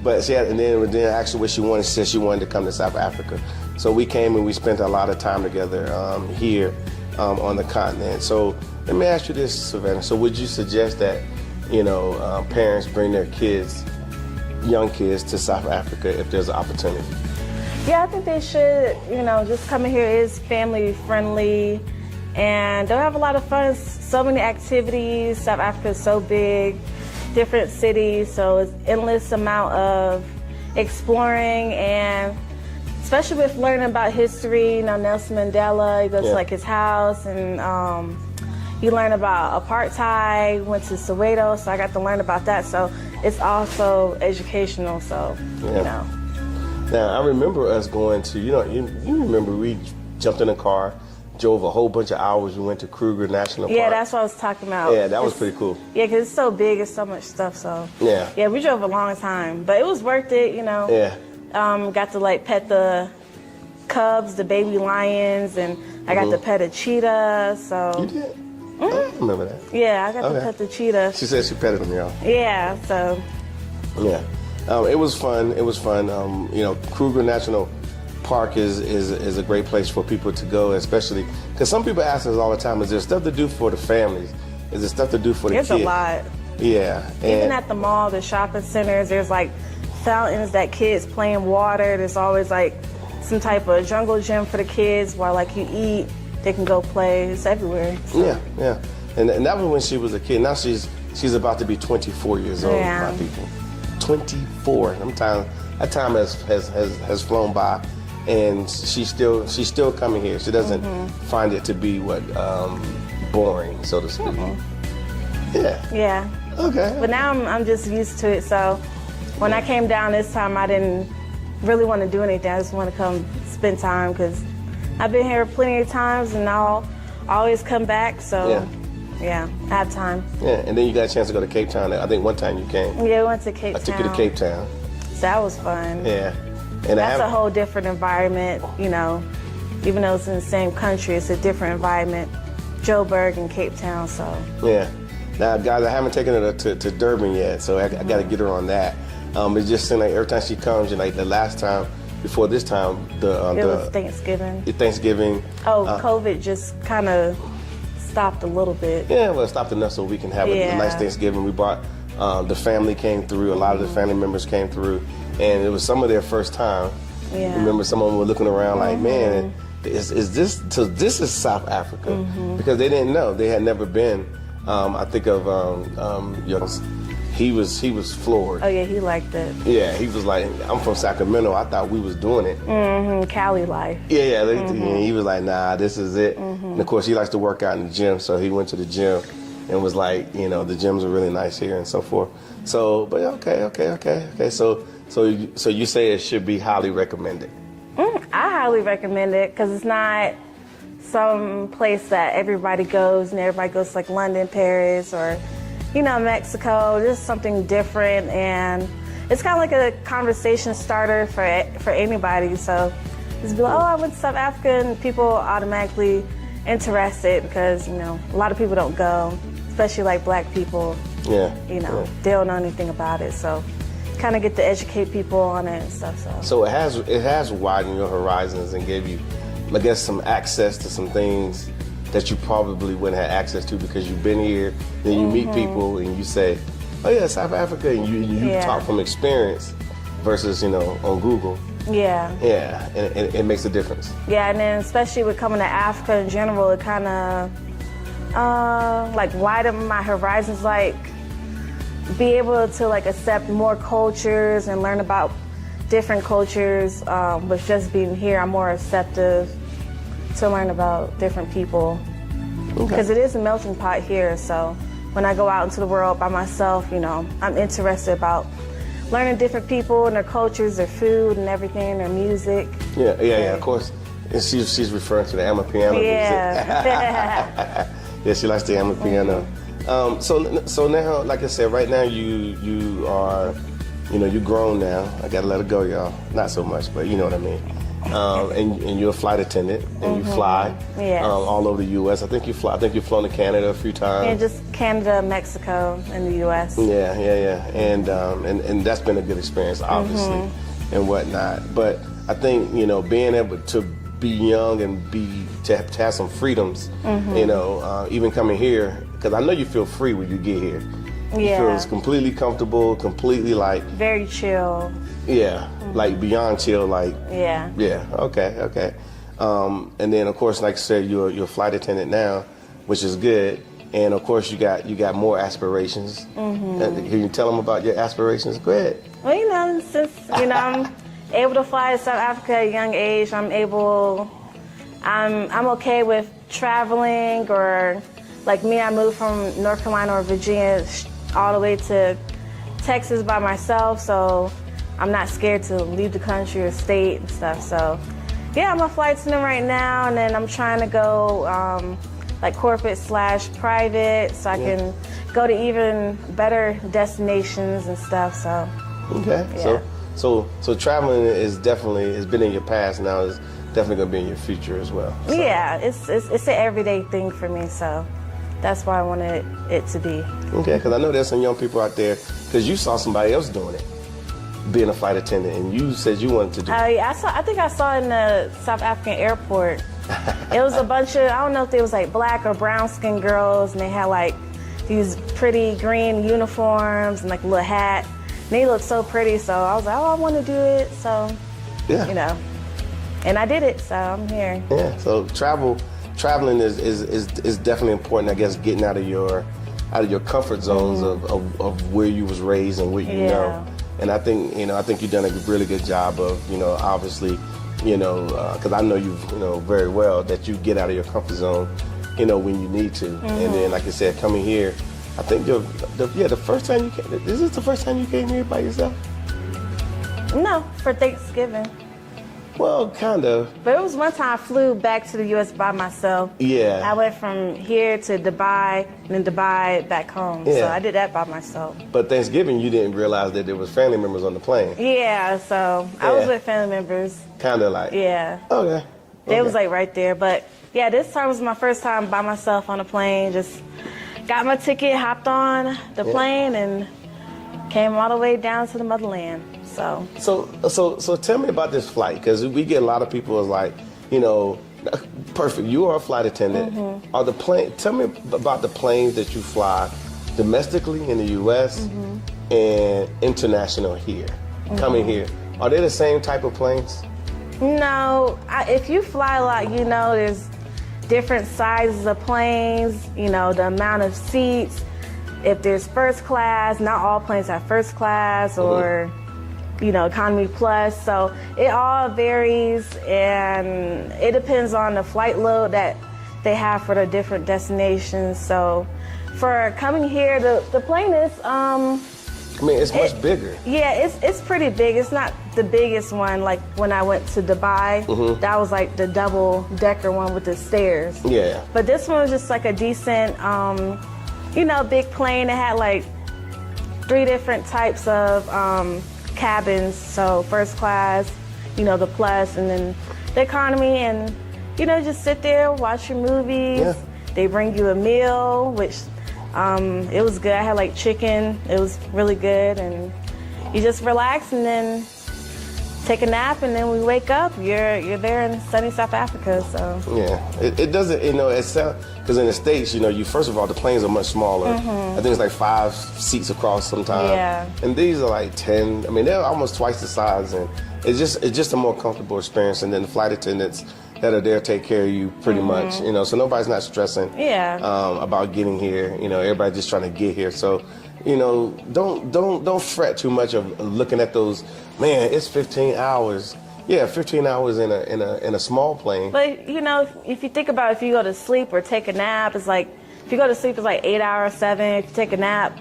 But she had, and then actually what she wanted, she said she wanted to come to South Africa. So we came and we spent a lot of time together here on the continent. So let me ask you this, Savannah. So would you suggest that, parents bring their young kids to South Africa if there's an opportunity? Yeah, I think they should. Just coming here is family friendly, and they'll have a lot of fun. So many activities. South Africa is so big, different cities, so it's endless amount of exploring, and especially with learning about history. Nelson Mandela, you go to like his house, and you learn about apartheid. Went to Soweto, so I got to learn about that. So it's also educational. So Now I remember us going to, you remember we jumped in a car, drove a whole bunch of hours. We went to Kruger National Park. Yeah, that's what I was talking about. Yeah, that was pretty cool. Yeah, because it's so big, it's so much stuff. So yeah, we drove a long time, but it was worth it. Yeah. Got to pet the cubs, the baby lions, and I got to pet a cheetah. So you did? I remember that. Yeah, I got to pet the cheetah. She said she petted them, y'all. Yeah, so. Yeah, it was fun. Kruger National Park is a great place for people to go, especially because some people ask us all the time, is there stuff to do for the families? Is there stuff to do for the kids? There's a lot. Yeah. Even at the mall, the shopping centers, there's fountains that kids play in water. There's always some type of jungle gym for the kids while you eat. They can go play. It's everywhere. So. Yeah. And that was when she was a kid. Now she's about to be 24 years old, my people. 24. That time has flown by, and she's still coming here. She doesn't find it to be boring, so to speak. Yeah. Okay. But now I'm just used to it. So when I came down this time, I didn't really want to do anything. I just want to come spend time because I've been here plenty of times, and I'll always come back. So yeah, I have time. Yeah, and then you got a chance to go to Cape Town. I think one time you came. Yeah, we went to Cape Town. I took you to Cape Town. So that was fun. Yeah. And that's a whole different environment, even though it's in the same country, it's a different environment. Joburg and Cape Town, so. Yeah. Now, guys, I haven't taken her to Durban yet, so I got to get her on that. It just seems like every time she comes, the last time, before this time, it was Thanksgiving. Thanksgiving. Oh, COVID just kind of stopped a little bit. Yeah, well, it stopped enough so we can have a Yeah. nice Thanksgiving. We brought the family came through. A lot of the family members came through, and it was some of their first time. Yeah. Remember, some of them were looking around like, man, is this? So this is South Africa because they didn't know. They had never been. I think of he was floored. Oh yeah, he liked it. Yeah, he was like, I'm from Sacramento. I thought we was doing it. Cali life. Yeah, and he was like, nah, this is it. And of course, he likes to work out in the gym, so he went to the gym and was like, the gyms are really nice here and so forth. So, but okay. So you say it should be highly recommended. I highly recommend it because it's not some place that everybody goes and everybody goes to, like London, Paris, or Mexico. Just something different, and it's kind of like a conversation starter for anybody. So just be like, oh, I went to South Africa, and people automatically interested because a lot of people don't go, especially like Black people. Yeah. They don't know anything about it, so kind of get to educate people on it and stuff. So it has widened your horizons and gave you, I guess, some access to some things that you probably wouldn't have access to because you've been here. Then you meet people and you say, oh yeah, South Africa, and you talk from experience versus on Google. Yeah. Yeah, and it makes a difference. Yeah, and then especially with coming to Africa in general, it kind of like widen my horizons, like be able to like accept more cultures and learn about different cultures. With just being here, I'm more receptive to learn about different people because it is a melting pot here. So when I go out into the world by myself, I'm interested about learning different people and their cultures, their food and everything, their music. Yeah, of course. And she's referring to the Amapiano music. Yeah, she likes the Amapiano. So now, like I said, right now you are, you're grown now. I gotta let it go, y'all. Not so much, but you know what I mean. And you're a flight attendant, and you fly all over the U.S. I think you've flown to Canada a few times. Yeah, just Canada, Mexico, and the U.S. Yeah, and that's been a good experience, obviously, and whatnot. But I think being able to be young and to have some freedoms, even coming here, because I know you feel free when you get here. You feel completely comfortable, completely like very chill. Yeah, like beyond chill, like yeah, okay. And then of course, like I said, you're a flight attendant now, which is good. And of course, you got more aspirations. Can you tell them about your aspirations? Go ahead. Well, since I'm able to fly to South Africa at a young age, I'm okay with traveling, or like me, I moved from North Carolina or Virginia all the way to Texas by myself, so I'm not scared to leave the country or state and stuff. So yeah, I'm a flight attendant right now, and then I'm trying to go like corporate/private, so I can go to even better destinations and stuff. So okay, yeah. So traveling has been in your past. Now it's definitely gonna be in your future as well. So. Yeah, it's an everyday thing for me, so that's why I wanted it to be. Okay, because I know there's some young people out there, because you saw somebody else doing it, being a flight attendant, and you said you wanted to do it. Yeah, I think I saw it in the South African airport. It was a bunch of, I don't know if they was like black or brown skinned girls, and they had like these pretty green uniforms and like a little hat. And they looked so pretty, so I was like, oh, I want to do it. So, and I did it, so I'm here. Yeah, so traveling is definitely important, I guess, getting out of your comfort zones of where you was raised and what you know. And I think you've done a really good job of obviously because I know you very well that you get out of your comfort zone when you need to. And then like I said, coming here, I think the first time you came, is this the first time you came here by yourself? No, for Thanksgiving. Well, kind of. But it was one time I flew back to the U.S. by myself. Yeah. I went from here to Dubai, and then Dubai back home. Yeah. So I did that by myself. But Thanksgiving, you didn't realize that there was family members on the plane. Yeah, so I was with family members. Kind of like. Yeah. Okay. It was like right there. But yeah, this time was my first time by myself on a plane. Just got my ticket, hopped on the plane, and came all the way down to the motherland. So tell me about this flight, because we get a lot of people is like, Perfect. You are a flight attendant. Are the plane? Tell me about the planes that you fly domestically in the U.S. and international here, coming here. Are they the same type of planes? No, if you fly a lot, you know there's different sizes of planes, you know, the amount of seats. If there's first class, not all planes have first class or, you know, economy plus. So it all varies, and it depends on the flight load that they have for the different destinations. So for coming here, the plane is, I mean, it's much bigger. yeah, it's pretty big. It's not the biggest one. Like when I went to Dubai, that was like the double-decker one with the stairs. Yeah. But this one was just like a decent, you know, big plane. It had like 3 different types of cabins. So first class, you know, the plus, and then the economy. And, you know, just sit there, watch your movies. Yeah. They bring you a meal, which it was good. I had like chicken. It was really good. And you just relax and then take a nap, and then we wake up. You're there in sunny South Africa. So Yeah, it doesn't, you know, it's because in the States, you know, first of all, the planes are much smaller. I think it's like 5 seats across sometimes. Yeah. And these are like 10. I mean, they're almost twice the size, and it's just a more comfortable experience. And then the flight attendants that are there take care of you pretty much, you know, so nobody's not stressing Yeah. about getting here. You know, everybody's just trying to get here. So, you know, don't fret too much of looking at those. Man, it's 15 hours. Yeah, 15 hours in a small plane. But you know, if you think about if you go to sleep or take a nap, it's like if you go to sleep, it's like 8 hours, 7. If you take a nap,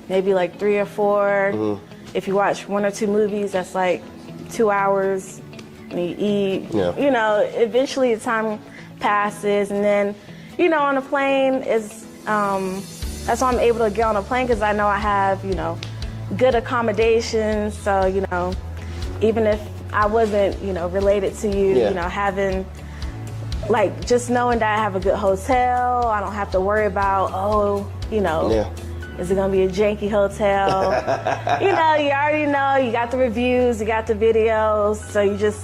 maybe like 3 or 4. If you watch 1 or 2 movies, that's like 2 hours. And you eat. Yeah. You know, eventually the time passes, and then, you know, on a plane is that's why I'm able to get on a plane, because I know I have, you know, good accommodations. So, you know, even if I wasn't, you know, related to you, Yeah. you know, having, like, just knowing that I have a good hotel, I don't have to worry about, you know, is it gonna be a janky hotel? You know, you already know, you got the reviews, you got the videos, so you just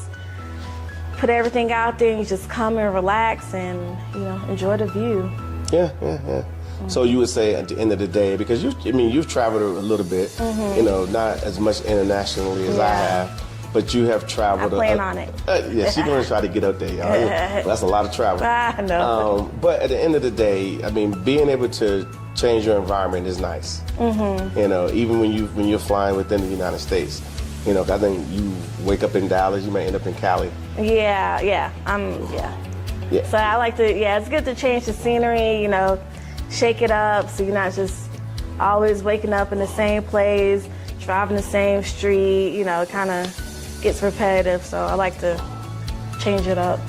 put everything out there and you just come and relax and, you know, enjoy the view. Yeah. So you would say at the end of the day, because you've traveled a little bit, you know, not as much internationally as I have, but you have traveled. I plan on it. Yes, you're gonna try to get up there. Y'all. That's a lot of travel. I know. But at the end of the day, I mean, being able to change your environment is nice. You know, even when you're flying within the United States. You know, I think you wake up in Dallas, you may end up in Cali. Yeah. So I like to, it's good to change the scenery, you know, shake it up so you're not just always waking up in the same place, driving the same street, you know, it kind of gets repetitive. So I like to change it up.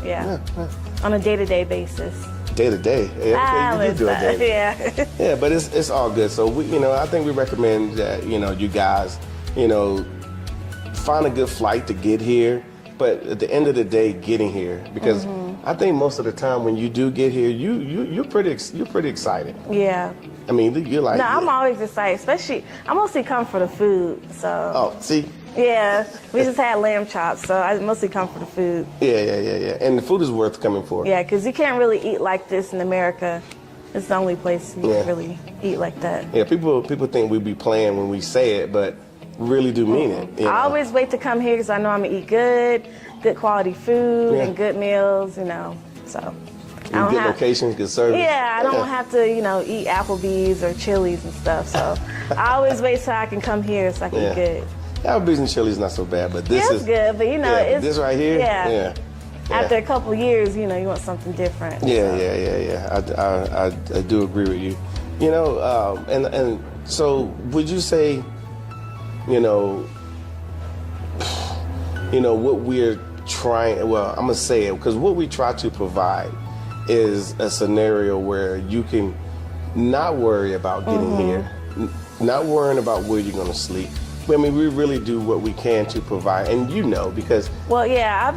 Yeah. On a day-to-day basis. Day to day. Yeah, you do it day to day. Yeah. Yeah, but it's all good. So we, you know, I think we recommend that, you know, you guys, you know, find a good flight to get here. But at the end of the day, getting here, because I think most of the time when you do get here, you're pretty excited. Yeah. I mean, you're like. No, I'm always excited, especially I mostly come for the food. So. Oh, see. Yeah, we just had lamb chops, so I mostly come for the food. Yeah. And the food is worth coming for. Yeah, because you can't really eat like this in America. It's the only place you can really eat like that. Yeah, people think we be playing when we say it, but really do mean it. You know? I always wait to come here because I know I'm going to eat good quality food and good meals, you know, so. Good locations, good service. Yeah, I don't have to, you know, eat Applebee's or Chili's and stuff, so I always wait till I can come here so I can eat good. Applebee's and Chili's not so bad, but this is good, but you know, it's this right here. Yeah. After a couple years, you know, you want something different. Yeah. I do agree with you. You know, and so would you say, you know, what we're trying? Well, I'm gonna say it because what we try to provide is a scenario where you can not worry about getting here, not worrying about where you're gonna sleep. I mean, we really do what we can to provide, and you know, because. Well, yeah,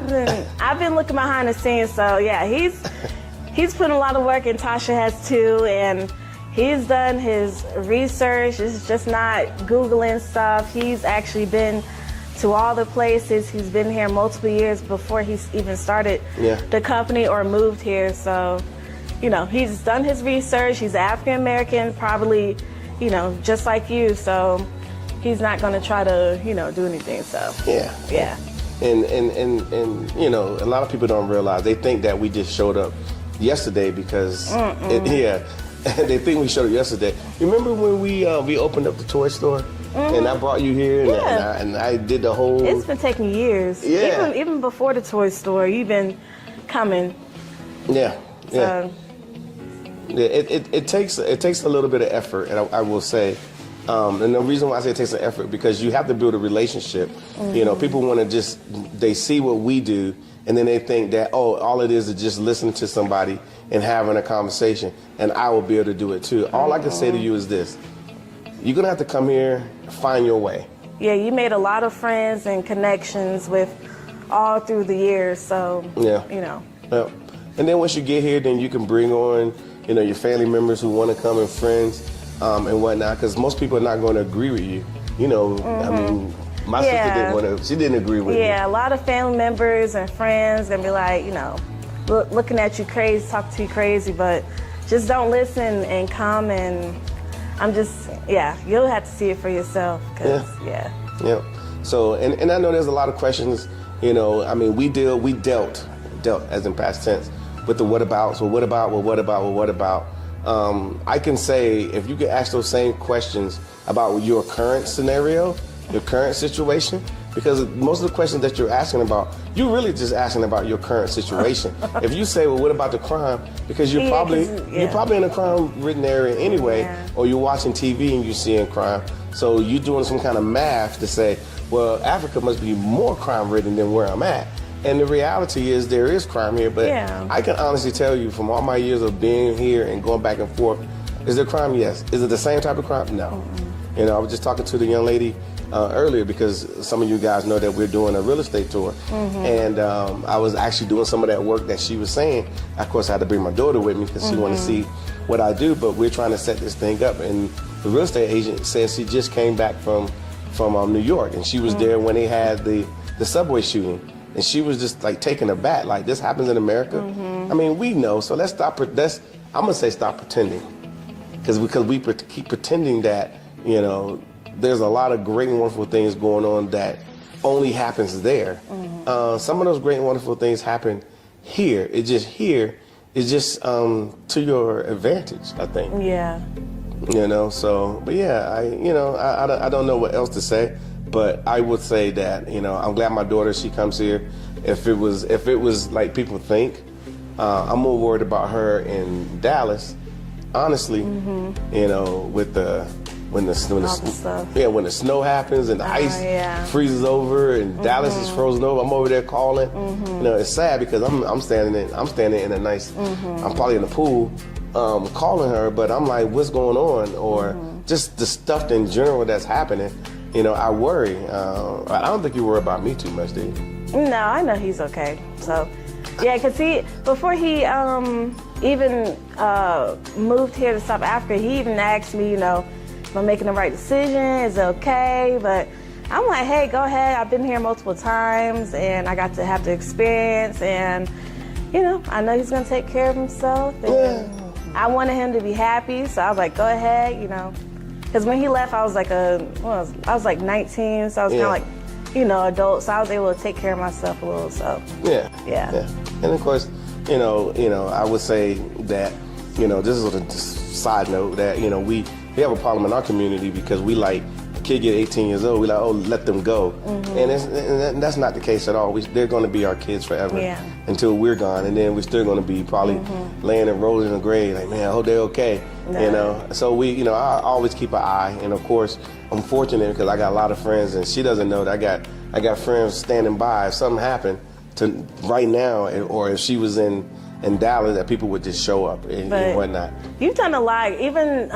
I've been looking behind the scenes, so yeah, he's putting a lot of work, and Tasha has too, and he's done his research. It's just not Googling stuff. He's actually been to all the places. He's been here multiple years before he's even started the company or moved here. So, you know, he's done his research. He's African American, probably, you know, just like you. So he's not going to try to, you know, do anything. So yeah. And you know, a lot of people don't realize, they think that we just showed up yesterday because they think we showed up yesterday. Remember when we opened up the toy store and I brought you here and I did the whole. It's been taking years. Even before the toy store, you've been coming. So. It takes a little bit of effort, and I will say. And the reason why I say it takes an effort, because you have to build a relationship. You know, people want to they see what we do, and then they think that, oh, all it is just listening to somebody and having a conversation, and I will be able to do it too. All I can say to you is this: you're gonna have to come here, find your way. Yeah, you made a lot of friends and connections with all through the years, so you know. Yeah. And then once you get here, then you can bring on, you know, your family members who want to come and friends. And whatnot, because most people are not going to agree with you. You know, I mean, my sister didn't want to. She didn't agree with me. Yeah, a lot of family members and friends gonna be like, you know, looking at you crazy, talking to you crazy, but just don't listen and come. And I'm just, you'll have to see it for yourself. So, and I know there's a lot of questions. You know, I mean, we dealt as in past tense with the what abouts. Well, what about? Well, what about? Well, what about? I can say, if you could ask those same questions about your current scenario, your current situation, because most of the questions that you're asking about, you're really just asking about your current situation. If you say, well, what about the crime? Because you're probably in a crime-ridden area anyway, or you're watching TV and you're seeing crime. So you're doing some kind of math to say, well, Africa must be more crime-ridden than where I'm at. And the reality is there is crime here, but I can honestly tell you from all my years of being here and going back and forth, is there crime? Yes. Is it the same type of crime? No. You know, I was just talking to the young lady earlier, because some of you guys know that we're doing a real estate tour. And I was actually doing some of that work that she was saying. Of course, I had to bring my daughter with me because she wanted to see what I do, but we're trying to set this thing up. And the real estate agent says she just came back from New York, and she was there when they had the subway shooting. And she was just like taken aback, like, this happens in America. I mean, we know, so let's stop. I'm gonna say stop pretending, because we keep pretending that, you know, there's a lot of great and wonderful things going on that only happens there. Some of those great and wonderful things happen here. It's just to your advantage, I think. Yeah. You know, so, but I don't know what else to say. But I would say that, you know, I'm glad my daughter, she comes here. If it was like people think, I'm more worried about her in Dallas, honestly. You know, when the snow happens and the ice freezes over and Dallas is frozen over, I'm over there calling. You know, it's sad because I'm standing in a nice, I'm probably in the pool, calling her, but I'm like, what's going on? Or just the stuff in general that's happening. You know, I worry. I don't think you worry about me too much, do you? No, I know he's okay. So, yeah, because before he even moved here to South Africa, he even asked me, you know, am I making the right decision? Is it okay? But I'm like, hey, go ahead. I've been here multiple times, and I got to have the experience, and, you know, I know he's going to take care of himself. And I wanted him to be happy, so I was like, go ahead, you know. Because when he left, I was like I was like 19, so I was kind of like, you know, adult. So I was able to take care of myself a little. So yeah. And of course, you know, I would say that, you know, this is a side note that, you know, we have a problem in our community because we like, a kid get 18 years old, we like, oh, let them go. And that's not the case at all. They're going to be our kids forever until we're gone, and then we're still going to be probably laying and rolling in the grave. Like, man, I hope they're okay. You know, so I always keep an eye, and of course, I'm fortunate because I got a lot of friends, and she doesn't know that I got friends standing by if something happened to right now, or if she was in Dallas, that people would just show up and whatnot. You've done a lot. Even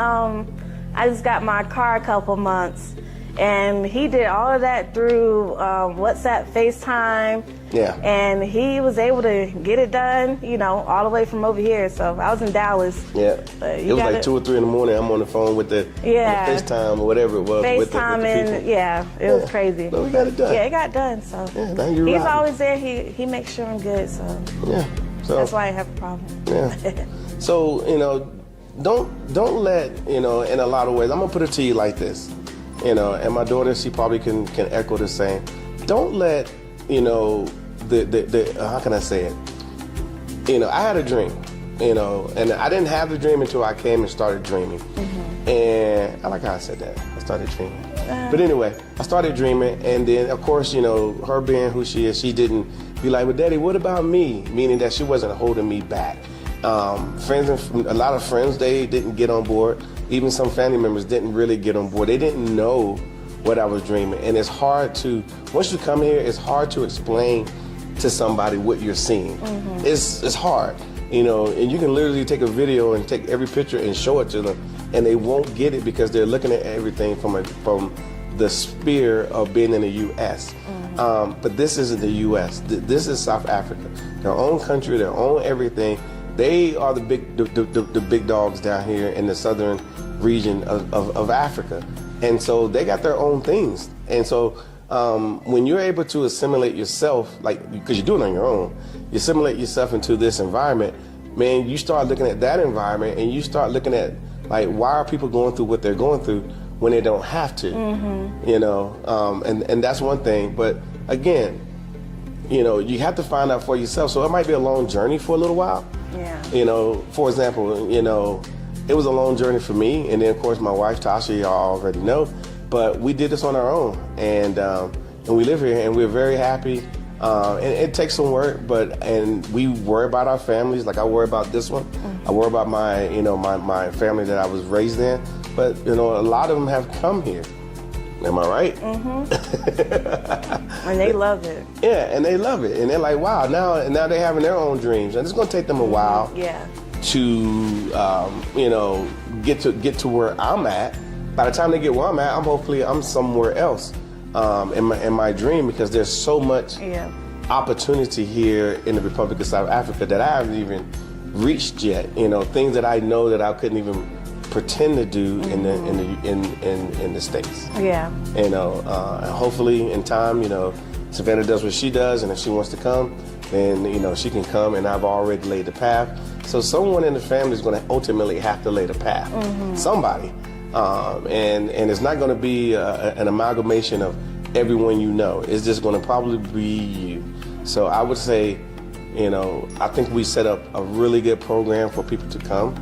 I just got my car a couple months, And he did all of that through WhatsApp, FaceTime. Yeah. And he was able to get it done, you know, all the way from over here. So I was in Dallas. Yeah. It was like 2 or 3 in the morning. I'm on the phone with the FaceTime or whatever it was. FaceTime with the it was crazy. But we got it done. Yeah, it got done. So yeah, now you're he's right. always there. He makes sure I'm good. So yeah. So that's why I have a problem. Yeah. So, you know, don't let, you know, in a lot of ways, I'm gonna put it to you like this, you know, and my daughter, she probably can echo the same. Don't let, you know, the how can I say it? You know, I had a dream, you know, and I didn't have the dream until I came and started dreaming. And I like how I said that. I started dreaming. But anyway, I started dreaming, and then of course, you know, her being who she is, she didn't be like, well, Daddy, what about me? Meaning that she wasn't holding me back. Friends, a lot of friends, they didn't get on board. Even some family members didn't really get on board. They didn't know what I was dreaming. And it's hard to, once you come here, it's hard to explain to somebody what you're seeing. It's hard, you know, and you can literally take a video and take every picture and show it to them, and they won't get it because they're looking at everything from the sphere of being in the U.S. But this isn't the U.S. This is South Africa. Their own country, their own everything. They are the big dogs down here in the southern region of Africa. And so they got their own things. And so when you're able to assimilate yourself, like, because you're doing it on your own, you assimilate yourself into this environment, man, you start looking at that environment and you start looking at, like, why are people going through what they're going through when they don't have to, you know? And that's one thing. But again, you know, you have to find out for yourself. So it might be a long journey for a little while. Yeah. You know, for example, you know, it was a long journey for me, and then of course my wife Tasha, y'all already know, but we did this on our own, and we live here, and we're very happy. And it takes some work, and we worry about our families. Like I worry about this one. I worry about my, you know, my family that I was raised in. But you know, a lot of them have come here. Am I right? And they love it. Yeah, and they love it, and they're like, wow, now they're having their own dreams, and it's gonna take them a while. Yeah. To you know, get to where I'm at. By the time they get where I'm at, I'm somewhere else in my dream, because there's so much opportunity here in the Republic of South Africa that I haven't even reached yet. You know, things that I know that I couldn't even pretend to do in the States. Yeah. You know, and hopefully in time, you know, Savannah does what she does, and if she wants to come, then, you know, she can come, and I've already laid the path. So someone in the family is going to ultimately have to lay the path. Somebody. And it's not going to be an amalgamation of everyone you know. It's just going to probably be you. So I would say, you know, I think we set up a really good program for people to come.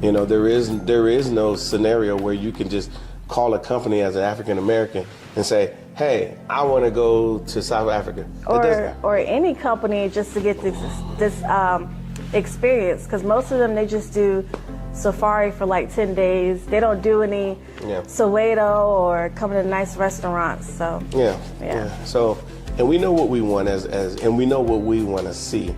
You know, there is no scenario where you can just call a company as an African American and say, hey, I want to go to South Africa. Or any company just to get this experience, because most of them, they just do safari for like 10 days. They don't do any Soweto or come to nice restaurants. So yeah. So, and we know what we want and we know what we want to see.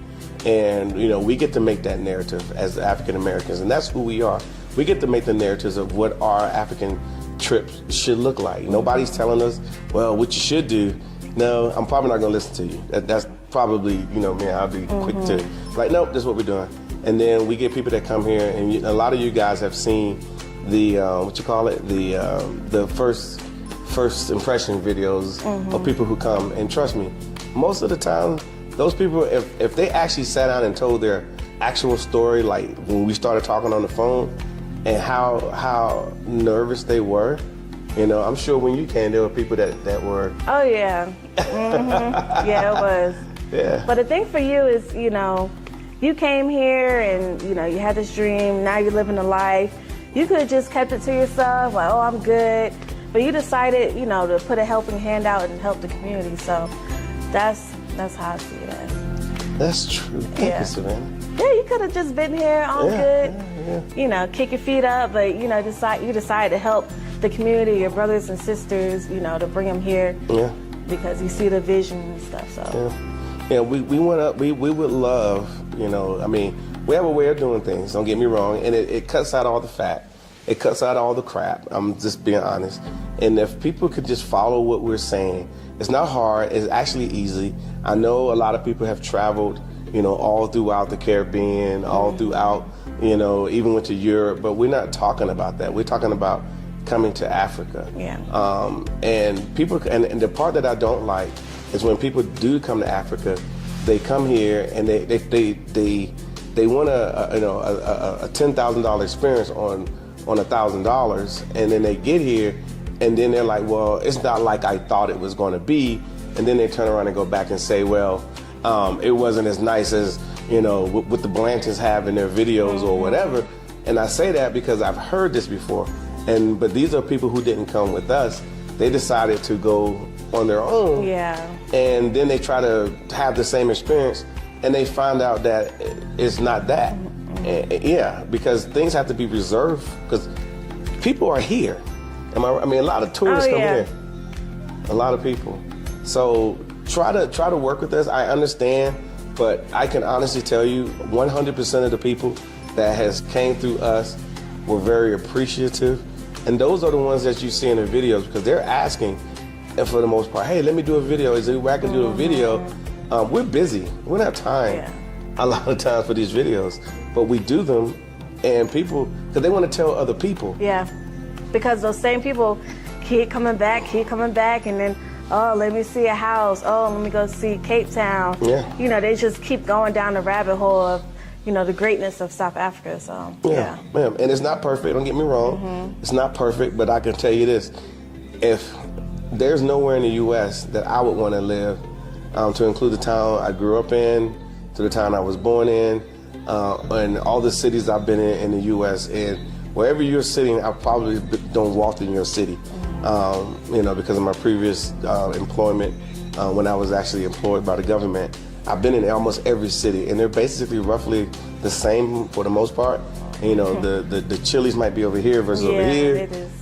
And, you know, we get to make that narrative as African Americans, and that's who we are. We get to make the narratives of what our African trips should look like. Nobody's telling us, well, what you should do. No, I'm probably not going to listen to you. That's probably, you know, me, I'll be quick to, like, nope, this is what we're doing. And then we get people that come here, and a lot of you guys have seen the, the first impression videos of people who come. And trust me, most of the time, those people, if they actually sat down and told their actual story, like when we started talking on the phone, and how nervous they were, you know, I'm sure when you came, there were people that were. Oh yeah, yeah, it was. Yeah. But the thing for you is, you know, you came here and, you know, you had this dream. Now you're living a life. You could have just kept it to yourself, like, oh, I'm good. But you decided, you know, to put a helping hand out and help the community. So that's how I see it as. That's true. Thank you, Savannah. Yeah, you could have just been here all good, you know, kick your feet up, but, you know, you decided to help the community, your brothers and sisters, you know, to bring them here because you see the vision and stuff. So we would love, you know, I mean, we have a way of doing things, don't get me wrong, and it cuts out all the fat. It cuts out all the crap. I'm just being honest. And if people could just follow what we're saying, it's not hard. It's actually easy. I know a lot of people have traveled, all throughout the Caribbean, all throughout, even went to Europe, but we're not talking about that. We're talking about coming to Africa. Yeah. And people, and the part that I don't like is when people do come to Africa, they come here and they want a $10,000 experience on $1,000, and then they get here, and then they're like, well, it's not like I thought it was going to be, and then they turn around and go back and say, well, it wasn't as nice as what the Blanchins have in their videos or whatever. And I say that because I've heard this before, but these are people who didn't come with us. They decided to go on their own, and then they try to have the same experience, and they find out that it's not that. Because things have to be reserved because people are here. A lot of tourists come here. A lot of people. So try to work with us. I understand, but I can honestly tell you 100% of the people that has came through us were very appreciative. And those are the ones that you see in the videos because they're asking, and for the most part, hey, let me do a video. Is there a way I can do a video? We're busy. We don't have time a lot of times for these videos, but we do them, and people, because they want to tell other people. Yeah, because those same people keep coming back, and then, oh, let me see a house. Oh, let me go see Cape Town. Yeah. They just keep going down the rabbit hole of, the greatness of South Africa. So, yeah. And it's not perfect, don't get me wrong. It's not perfect, but I can tell you this. If there's nowhere in the U.S. that I would want to live, to include the town I grew up in, to the town I was born in, and all the cities I've been in the U.S. And wherever you're sitting, I probably don't walk in your city, because of my previous employment when I was actually employed by the government. I've been in almost every city, and they're basically roughly the same for the most part. The Chili's might be over here versus over here. It is.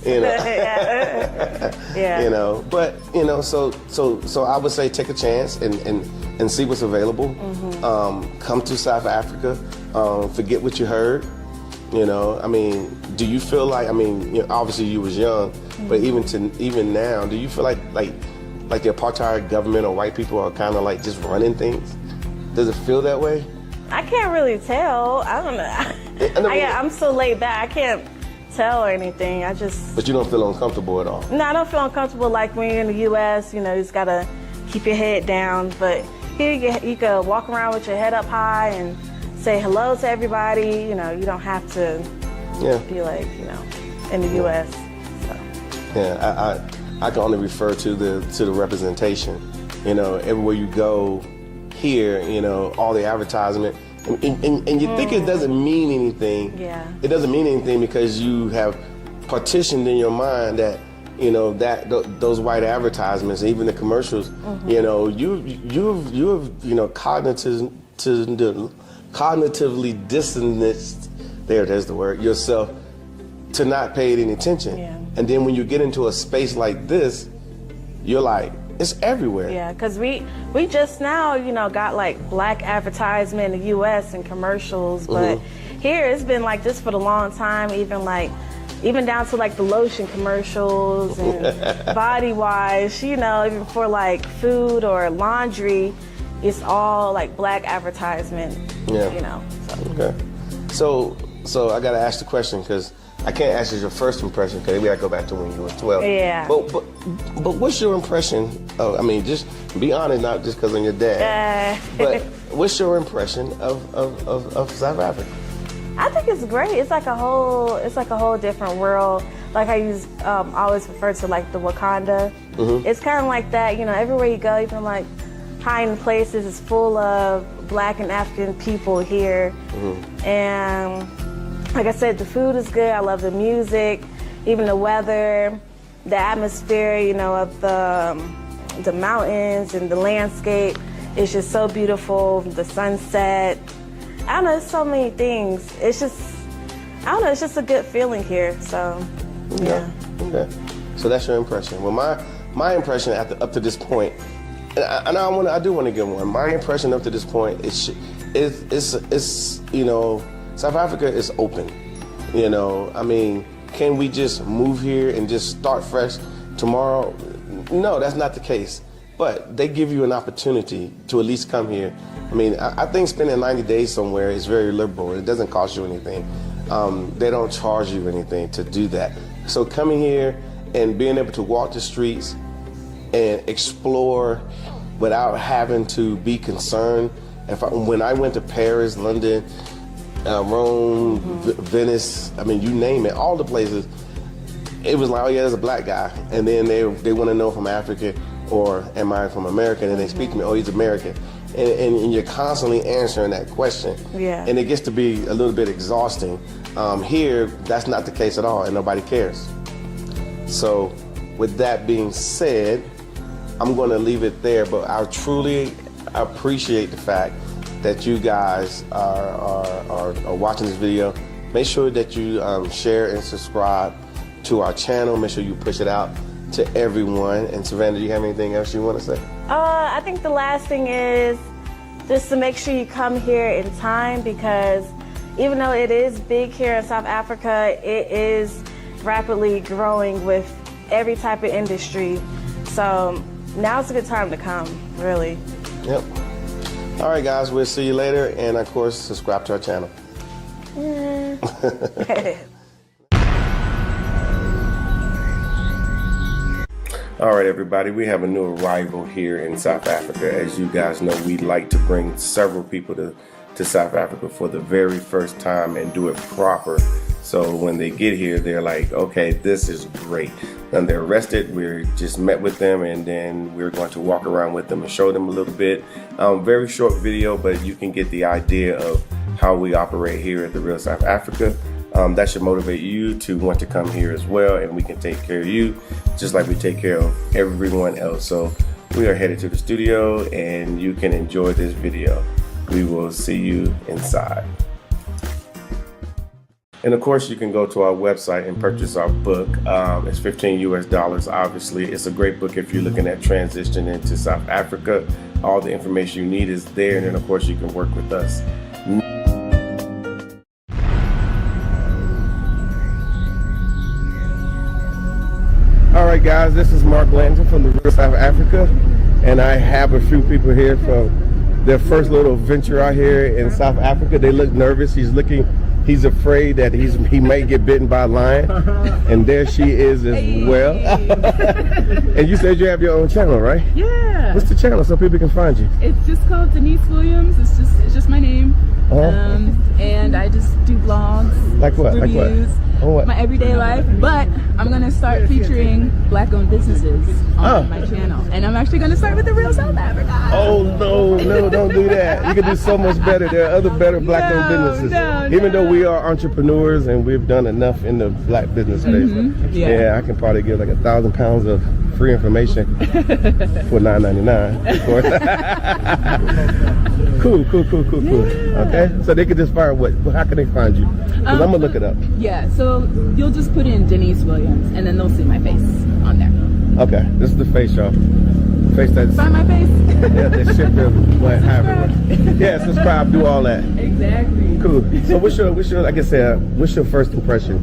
So I would say take a chance and see what's available. Come to South Africa. Forget what you heard. Do you feel like? Obviously you was young, but even now, do you feel like the apartheid government or white people are kind of like just running things? Does it feel that way? I can't really tell. I don't know. I'm so laid back. I can't tell or anything. But you don't feel uncomfortable at all? No, I don't feel uncomfortable like when you're in the U.S. You just gotta keep your head down. But here you can walk around with your head up high and say hello to everybody. You don't have to be like in the U.S. So. Yeah, I can only refer to the representation. Everywhere you go. Here, all the advertisement, and you think it doesn't mean anything. Yeah. It doesn't mean anything because you have partitioned in your mind that those white advertisements, even the commercials, you have cognitively distanced. There's the word, yourself, to not pay any attention. Yeah. And then when you get into a space like this, you're like, it's everywhere. Yeah, because we just now, got like black advertisement in the U.S. and commercials, but here it's been like this for a long time, even down to like the lotion commercials and body wash, even for like food or laundry, it's all like black advertisement. Yeah. Okay. So I gotta ask the question because I can't ask you your first impression because we gotta go back to when you were 12. Yeah. But what's your impression of? Just be honest, not just because I'm your dad. But what's your impression of South Africa? I think it's great. It's like a whole different world. Like I always refer to like the Wakanda. It's kind of like that. Everywhere you go, even like high-end places, is full of Black and African people here, and. Like I said, the food is good. I love the music, even the weather, the atmosphere, of the mountains and the landscape. It's just so beautiful. The sunset. I don't know. There's so many things. It's just a good feeling here. So, yeah. Okay. So that's your impression. Well, my impression up to this point, and I do want to give one. My impression up to this point is South Africa is open. can we just move here and just start fresh tomorrow? No, that's not the case. But they give you an opportunity to at least come here. I mean, I think spending 90 days somewhere is very liberal. It doesn't cost you anything. They don't charge you anything to do that. So coming here and being able to walk the streets and explore without having to be concerned. When I went to Paris, London, Rome, Venice, I mean, you name it, all the places, it was like, oh yeah, there's a black guy. And then they want to know if I'm African or am I from America? And they speak to me, oh, he's American. And you're constantly answering that question. Yeah. And it gets to be a little bit exhausting. Here, that's not the case at all, and nobody cares. So with that being said, I'm going to leave it there, but I truly appreciate the fact that you guys are watching this video. Make sure that you share and subscribe to our channel. Make sure you push it out to everyone. And Savannah, do you have anything else you want to say? I think the last thing is just to make sure you come here in time, because even though it is big here in South Africa, it is rapidly growing with every type of industry. So now's a good time to come, really. Yep. All right, guys, we'll see you later. And of course, subscribe to our channel. All right, everybody, we have a new arrival here in South Africa. As you guys know, we like to bring several people to South Africa for the very first time and do it proper. So when they get here, they're like, okay, this is great. And they're arrested. We just met with them, and then we're going to walk around with them and show them a little bit. Very short video, but you can get the idea of how we operate here at the Real South Africa. That should motivate you to want to come here as well, and we can take care of you just like we take care of everyone else. So we are headed to the studio, and you can enjoy this video. We will see you inside. And of course, you can go to our website and purchase our book. It's $15 US. Obviously, it's a great book if you're looking at transition into South Africa. All the information you need is there, and then of course you can work with us. All right, guys, this is Mark Landon from the Real South Africa, and I have a few people here from their first little venture out here in South Africa. They look nervous. He's afraid that he may get bitten by a lion, and there she is as well. And you said you have your own channel, right? Yeah. What's the channel so people can find you? It's just called Denise Williams. It's just my name. And I just do vlogs, Like what? reviews, my everyday life. But I'm gonna start featuring Black-owned businesses on my channel, and I'm actually gonna start with the Real South Africa. Oh no, don't do that. You can do so much better. There are other better black-owned businesses. Even though we are entrepreneurs and we've done enough in the black business space. Yeah, I can probably give like 1,000 pounds of free information for $9.99, of course. Cool. Okay, so they can just find how can they find you? Because I'm gonna look it up. Yeah, so you'll just put in Denise Williams, and then they'll see my face on there. Okay, this is the face, y'all. Face that's Find my face. yeah, they ship them, what have you. Yeah, subscribe, do all that. Exactly. Cool. So what's your like I said, what's your first impression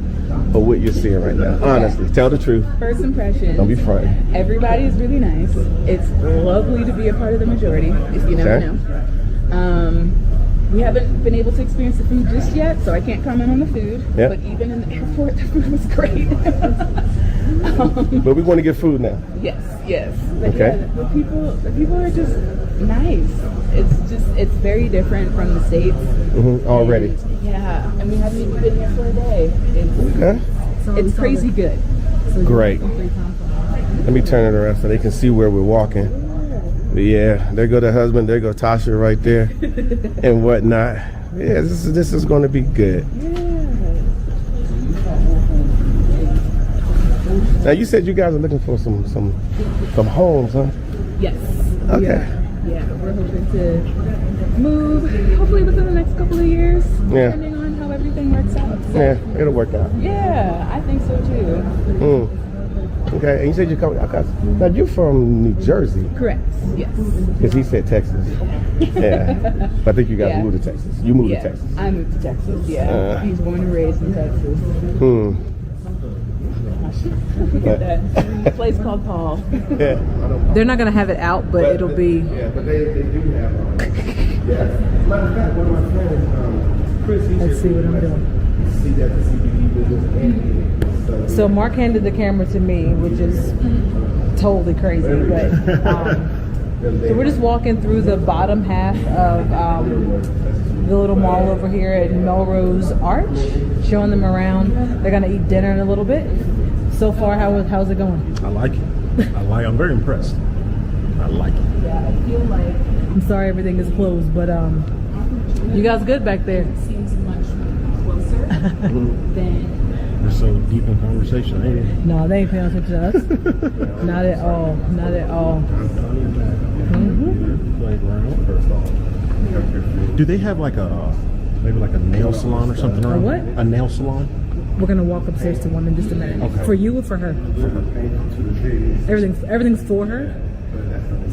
of what you're seeing right now? Honestly, tell the truth. First impression. Don't be frightened. Everybody is really nice. It's lovely to be a part of the majority, if you never know. We haven't been able to experience the food just yet, so I can't comment on the food. Yep. But even in the airport, the food was great. But we want to get food now. Yes. But Okay. yeah, the people are just nice. It's very different from the States. Already. Yeah, and we haven't even been here for a day. Okay. It's crazy good. Great. Let me turn it around so they can see where we're walking. But yeah, there go the husband, there go Tasha right there, and whatnot. Yeah, this is going to be good. Now you said you guys are looking for some homes, huh? Yes. Okay. Yeah, we're hoping to move hopefully within the next couple of years, Yeah. depending on how everything works out. So, Yeah, it'll work out. yeah, I think so too. Okay, and you said you're coming. Now you're from New Jersey. Correct. Yes. Because he said Texas. Yeah. But I think you guys Yeah. moved to Texas. You moved Yeah, to Texas. I moved to Texas. Yeah, he's born and raised in Texas. gosh. Look at that. A place called Paul. Yeah. They're not gonna have it out, but it'll be. Yeah, but they do have. Yeah. Matter of fact, one of my friends, Chris, he's Let's see what I'm doing. See that the CBD business and So Mark handed the camera to me, which is totally crazy, but so we're just walking through the bottom half of the little mall over here at Melrose Arch, showing them around. They're gonna eat dinner in a little bit. So far, how's it going? I like it. I'm very impressed. I like it. Yeah, I feel like I'm sorry everything is closed, but you guys good back there? Seems much closer than. We're so deep in conversation, ain't it? No, they ain't paying attention to us. Not at all. Not at all. Do they have like maybe like a nail salon or something? A what? A nail salon? We're gonna walk upstairs to one in just a minute. Okay. For you or for her? Everything's for her.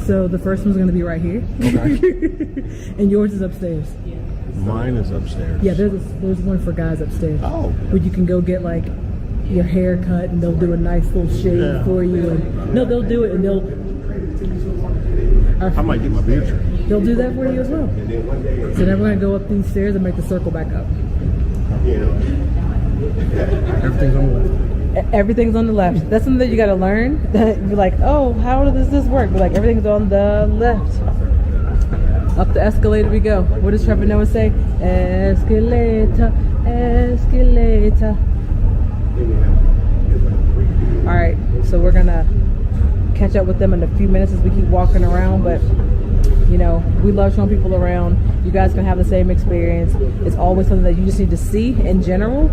So the first one's gonna be right here. Okay. And yours is upstairs. Mine is upstairs. Yeah, there's one for guys upstairs. Oh. Where you can go get like your hair cut and they'll do a nice full shave for you. And no, they'll do it and I might get my beard trimmed. they'll do that for you as well. So then we're gonna go up these stairs and make the circle back up. Everything's on the left. Everything's on the left. That's something that you gotta learn. You're like, oh, how does this work? But like everything's on the left. Up the escalator we go. What does Trevor Noah say? Escalator, escalator. All right, so we're gonna catch up with them in a few minutes as we keep walking around. But you know, we love showing people around. You guys can have the same experience. It's always something that you just need to see in general.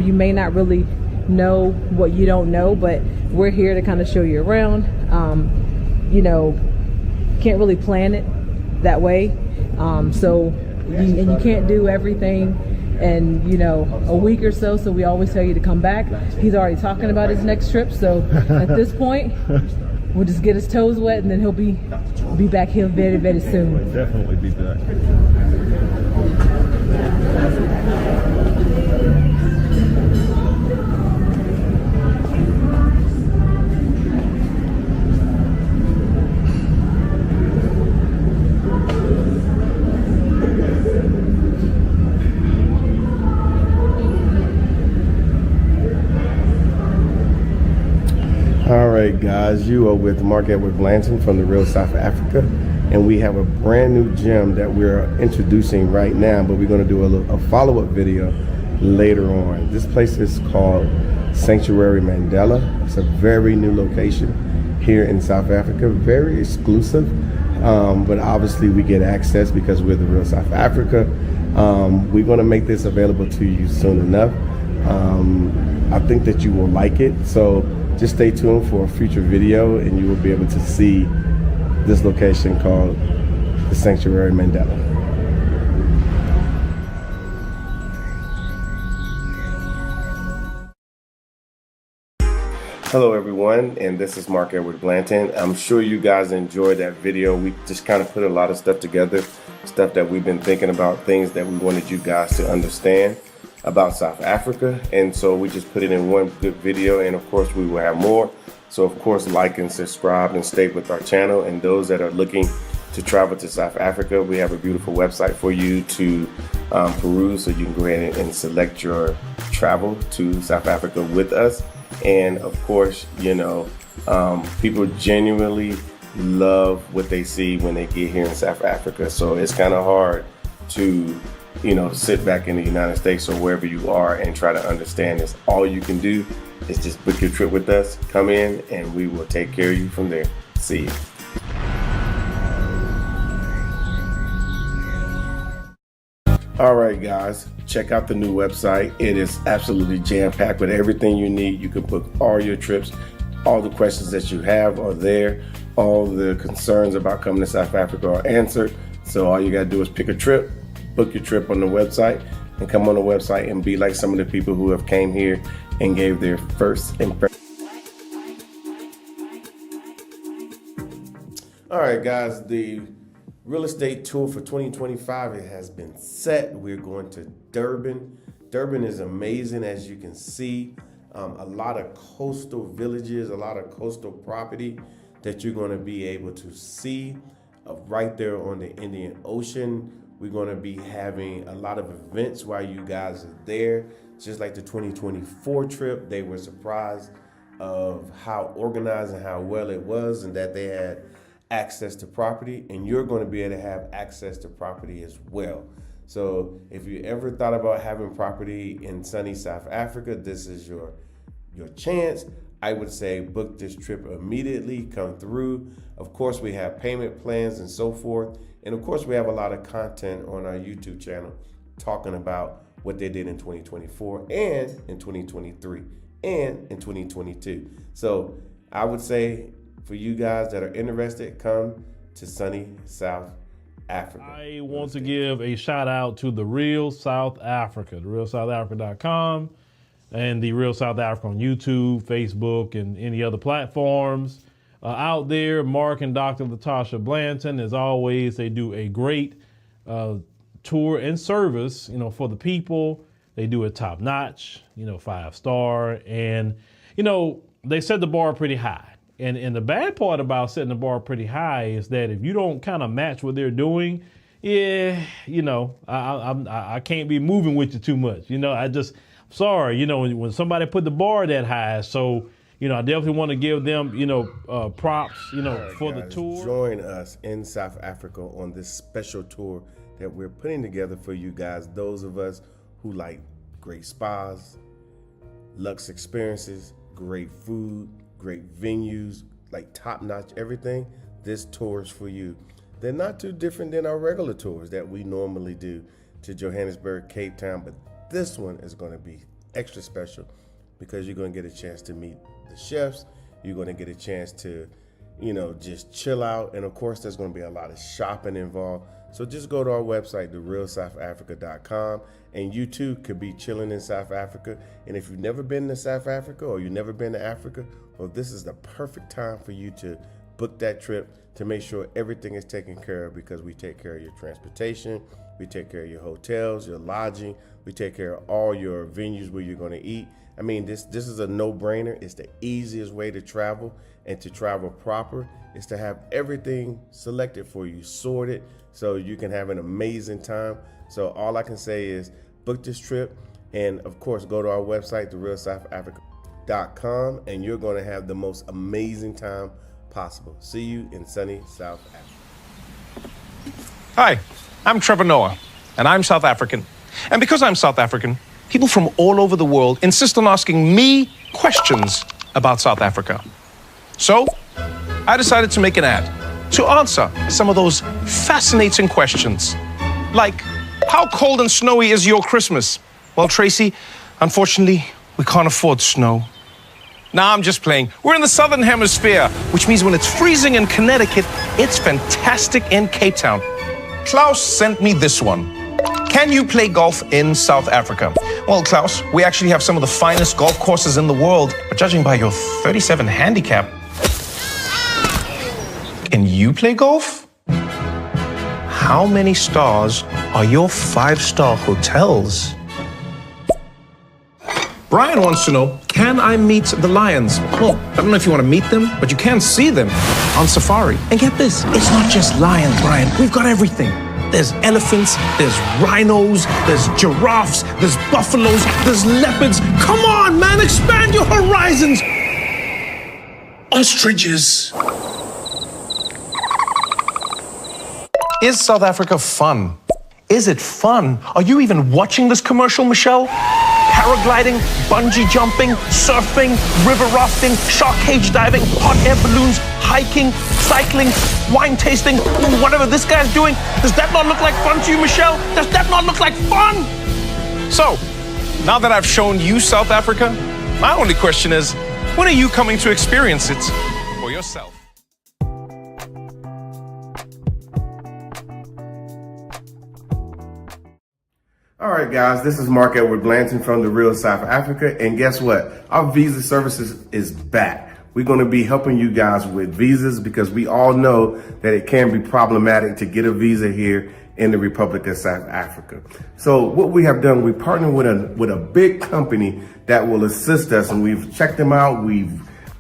You may not really know what you don't know, but we're here to kind of show you around. You know, can't really plan it that way. And you can't do everything in, you know, a week or so. So we always tell you to come back. He's already talking about his next trip. So at this point, we'll just get his toes wet and then he'll be back here very, very soon. Definitely be back. All right, guys, you are with Mark Edward Blanton from the Real South Africa, and we have a brand new gym that we're introducing right now, but we're going to do a follow-up video later on. This place is called Sanctuary Mandela. It's a very new location here in South Africa, very exclusive, but obviously we get access because we're the Real South Africa. We're going to make this available to you soon enough. I think that you will like it, so just stay tuned for a future video and you will be able to see this location called the Sanctuary Mandela. Hello everyone, and this is Mark Edward Blanton. I'm sure you guys enjoyed that video. We just kind of put a lot of stuff together, stuff that we've been thinking about, things that we wanted you guys to understand about South Africa, and so we just put it in one good video, and of course we will have more. So of course, like and subscribe and stay with our channel. And those that are looking to travel to South Africa, we have a beautiful website for you to peruse, so you can go ahead and select your travel to South Africa with us. And of course, you know, people genuinely love what they see when they get here in South Africa, so it's kind of hard to, you know, sit back in the United States or wherever you are and try to understand this. All you can do is just book your trip with us, come in, and we will take care of you from there. See you. All right, guys, check out the new website. It is absolutely jam-packed with everything you need. You can book all your trips. All the questions that you have are there. All the concerns about coming to South Africa are answered. So all you got to do is pick a trip, book your trip on the website, and come on the website and be like some of the people who have came here and gave their first impression. All right, guys, the real estate tour for 2025, it has been set. We're going to Durban. Durban is amazing, as you can see. a lot of coastal villages, a lot of coastal property that you're going to be able to see right there on the Indian Ocean. We're going to be having a lot of events while you guys are there. Just like the 2024 trip, they were surprised of how organized and how well it was, and that they had access to property, and you're going to be able to have access to property as well. So if you ever thought about having property in sunny South Africa, this is your chance. I would say book this trip immediately, come through. Of course, we have payment plans and so forth. And of course, we have a lot of content on our YouTube channel talking about what they did in 2024 and in 2023 and in 2022. So I would say for you guys that are interested, come to sunny South Africa. I want to give a shout out to The Real South Africa, therealsouthafrica.com, and The Real South Africa on YouTube, Facebook, and any other platforms out there. Mark and Dr. Latasha Blanton, as always, they do a great tour and service, for the people. They do it top notch, 5-star, and they set the bar pretty high. And the bad part about setting the bar pretty high is that if you don't kind of match what they're doing, I can't be moving with you too much. Sorry, when somebody put the bar that high. So, I definitely want to give them, props, for the tour. Join us in South Africa on this special tour that we're putting together for you guys. Those of us who like great spas, luxe experiences, great food, great venues, like top-notch everything. This tour is for you. They're not too different than our regular tours that we normally do to Johannesburg, Cape Town, but this one is going to be extra special because you're going to get a chance to meet the chefs. You're going to get a chance to, just chill out. And of course, there's going to be a lot of shopping involved. So just go to our website, therealsouthafrica.com, and you too could be chilling in South Africa. And if you've never been to South Africa or you've never been to Africa, well, this is the perfect time for you to book that trip to make sure everything is taken care of, because we take care of your transportation, we take care of your hotels, your lodging, we take care of all your venues where you're going to eat. I mean, this is a no-brainer. It's the easiest way to travel, and to travel proper is to have everything selected for you, sorted, so you can have an amazing time. So all I can say is book this trip, and of course, go to our website, therealsouthafrica.com, and you're going to have the most amazing time possible. See you in sunny South Africa. Hi, I'm Trevor Noah, and I'm South African. And because I'm South African, people from all over the world insist on asking me questions about South Africa. So I decided to make an ad to answer some of those fascinating questions. Like, how cold and snowy is your Christmas? Well, Tracy, unfortunately, we can't afford snow. Nah, I'm just playing. We're in the Southern Hemisphere, which means when it's freezing in Connecticut, it's fantastic in Cape Town. Klaus sent me this one. Can you play golf in South Africa? Well, Klaus, we actually have some of the finest golf courses in the world, but judging by your 37 handicap, can you play golf? How many stars are your 5-star hotels? Brian wants to know, can I meet the lions? Well, I don't know if you want to meet them, but you can see them on safari. And get this, it's not just lions, Brian. We've got everything. There's elephants, there's rhinos, there's giraffes, there's buffaloes, there's leopards. Come on, man, expand your horizons. Ostriches. Is South Africa fun? Is it fun? Are you even watching this commercial, Michelle? Paragliding, bungee jumping, surfing, river rafting, shark cage diving, hot air balloons, hiking, cycling, wine tasting, whatever this guy's doing. Does that not look like fun to you, Michelle? Does that not look like fun? So, now that I've shown you South Africa, my only question is, when are you coming to experience it for yourself? All right, guys, this is Mark Edward Blanton from The Real South Africa. And guess what? Our visa services is back. We're going to be helping you guys with visas because we all know that it can be problematic to get a visa here in the Republic of South Africa. So what we have done, we partnered with a big company that will assist us, and we've checked them out. We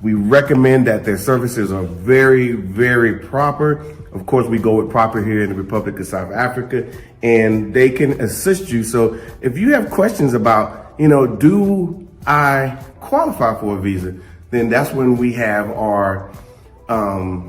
recommend that their services are very, very proper. Of course, we go with proper here in the Republic of South Africa, and they can assist you. So if you have questions about, do I qualify for a visa, then that's when we have our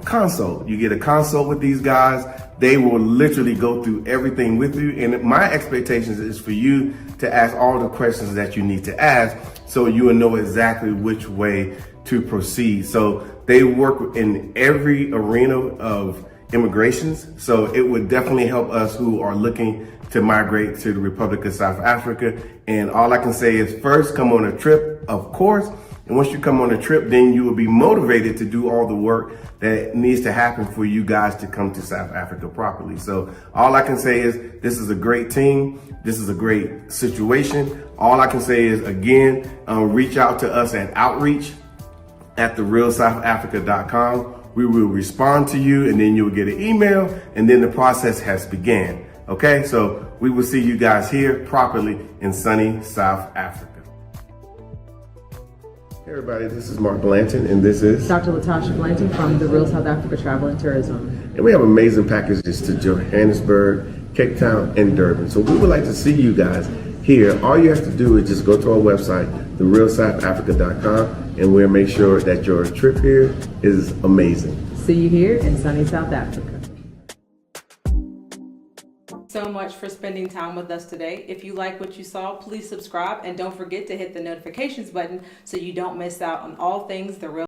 consult. You get a consult with these guys. They will literally go through everything with you. And my expectations is for you to ask all the questions that you need to ask so you will know exactly which way to proceed. So they work in every arena of immigrations. So it would definitely help us who are looking to migrate to the Republic of South Africa. And all I can say is first, come on a trip, of course. And once you come on a trip, then you will be motivated to do all the work that needs to happen for you guys to come to South Africa properly. So all I can say is this is a great team. This is a great situation. All I can say is, again, reach out to us at outreach@therealsouthafrica.com. We will respond to you, and then you'll get an email, and then the process has began. Okay, so we will see you guys here properly in sunny South Africa. Hey everybody, this is Mark Blanton, and this is Dr. Latasha Blanton from the Real South Africa Travel and Tourism. And we have amazing packages to Johannesburg, Cape Town, and Durban. So we would like to see you guys here. All you have to do is just go to our website, therealsouthafrica.com, and we'll make sure that your trip here is amazing. See you here in sunny South Africa. So much for spending time with us today. If you like what you saw, please subscribe and don't forget to hit the notifications button so you don't miss out on all things The Real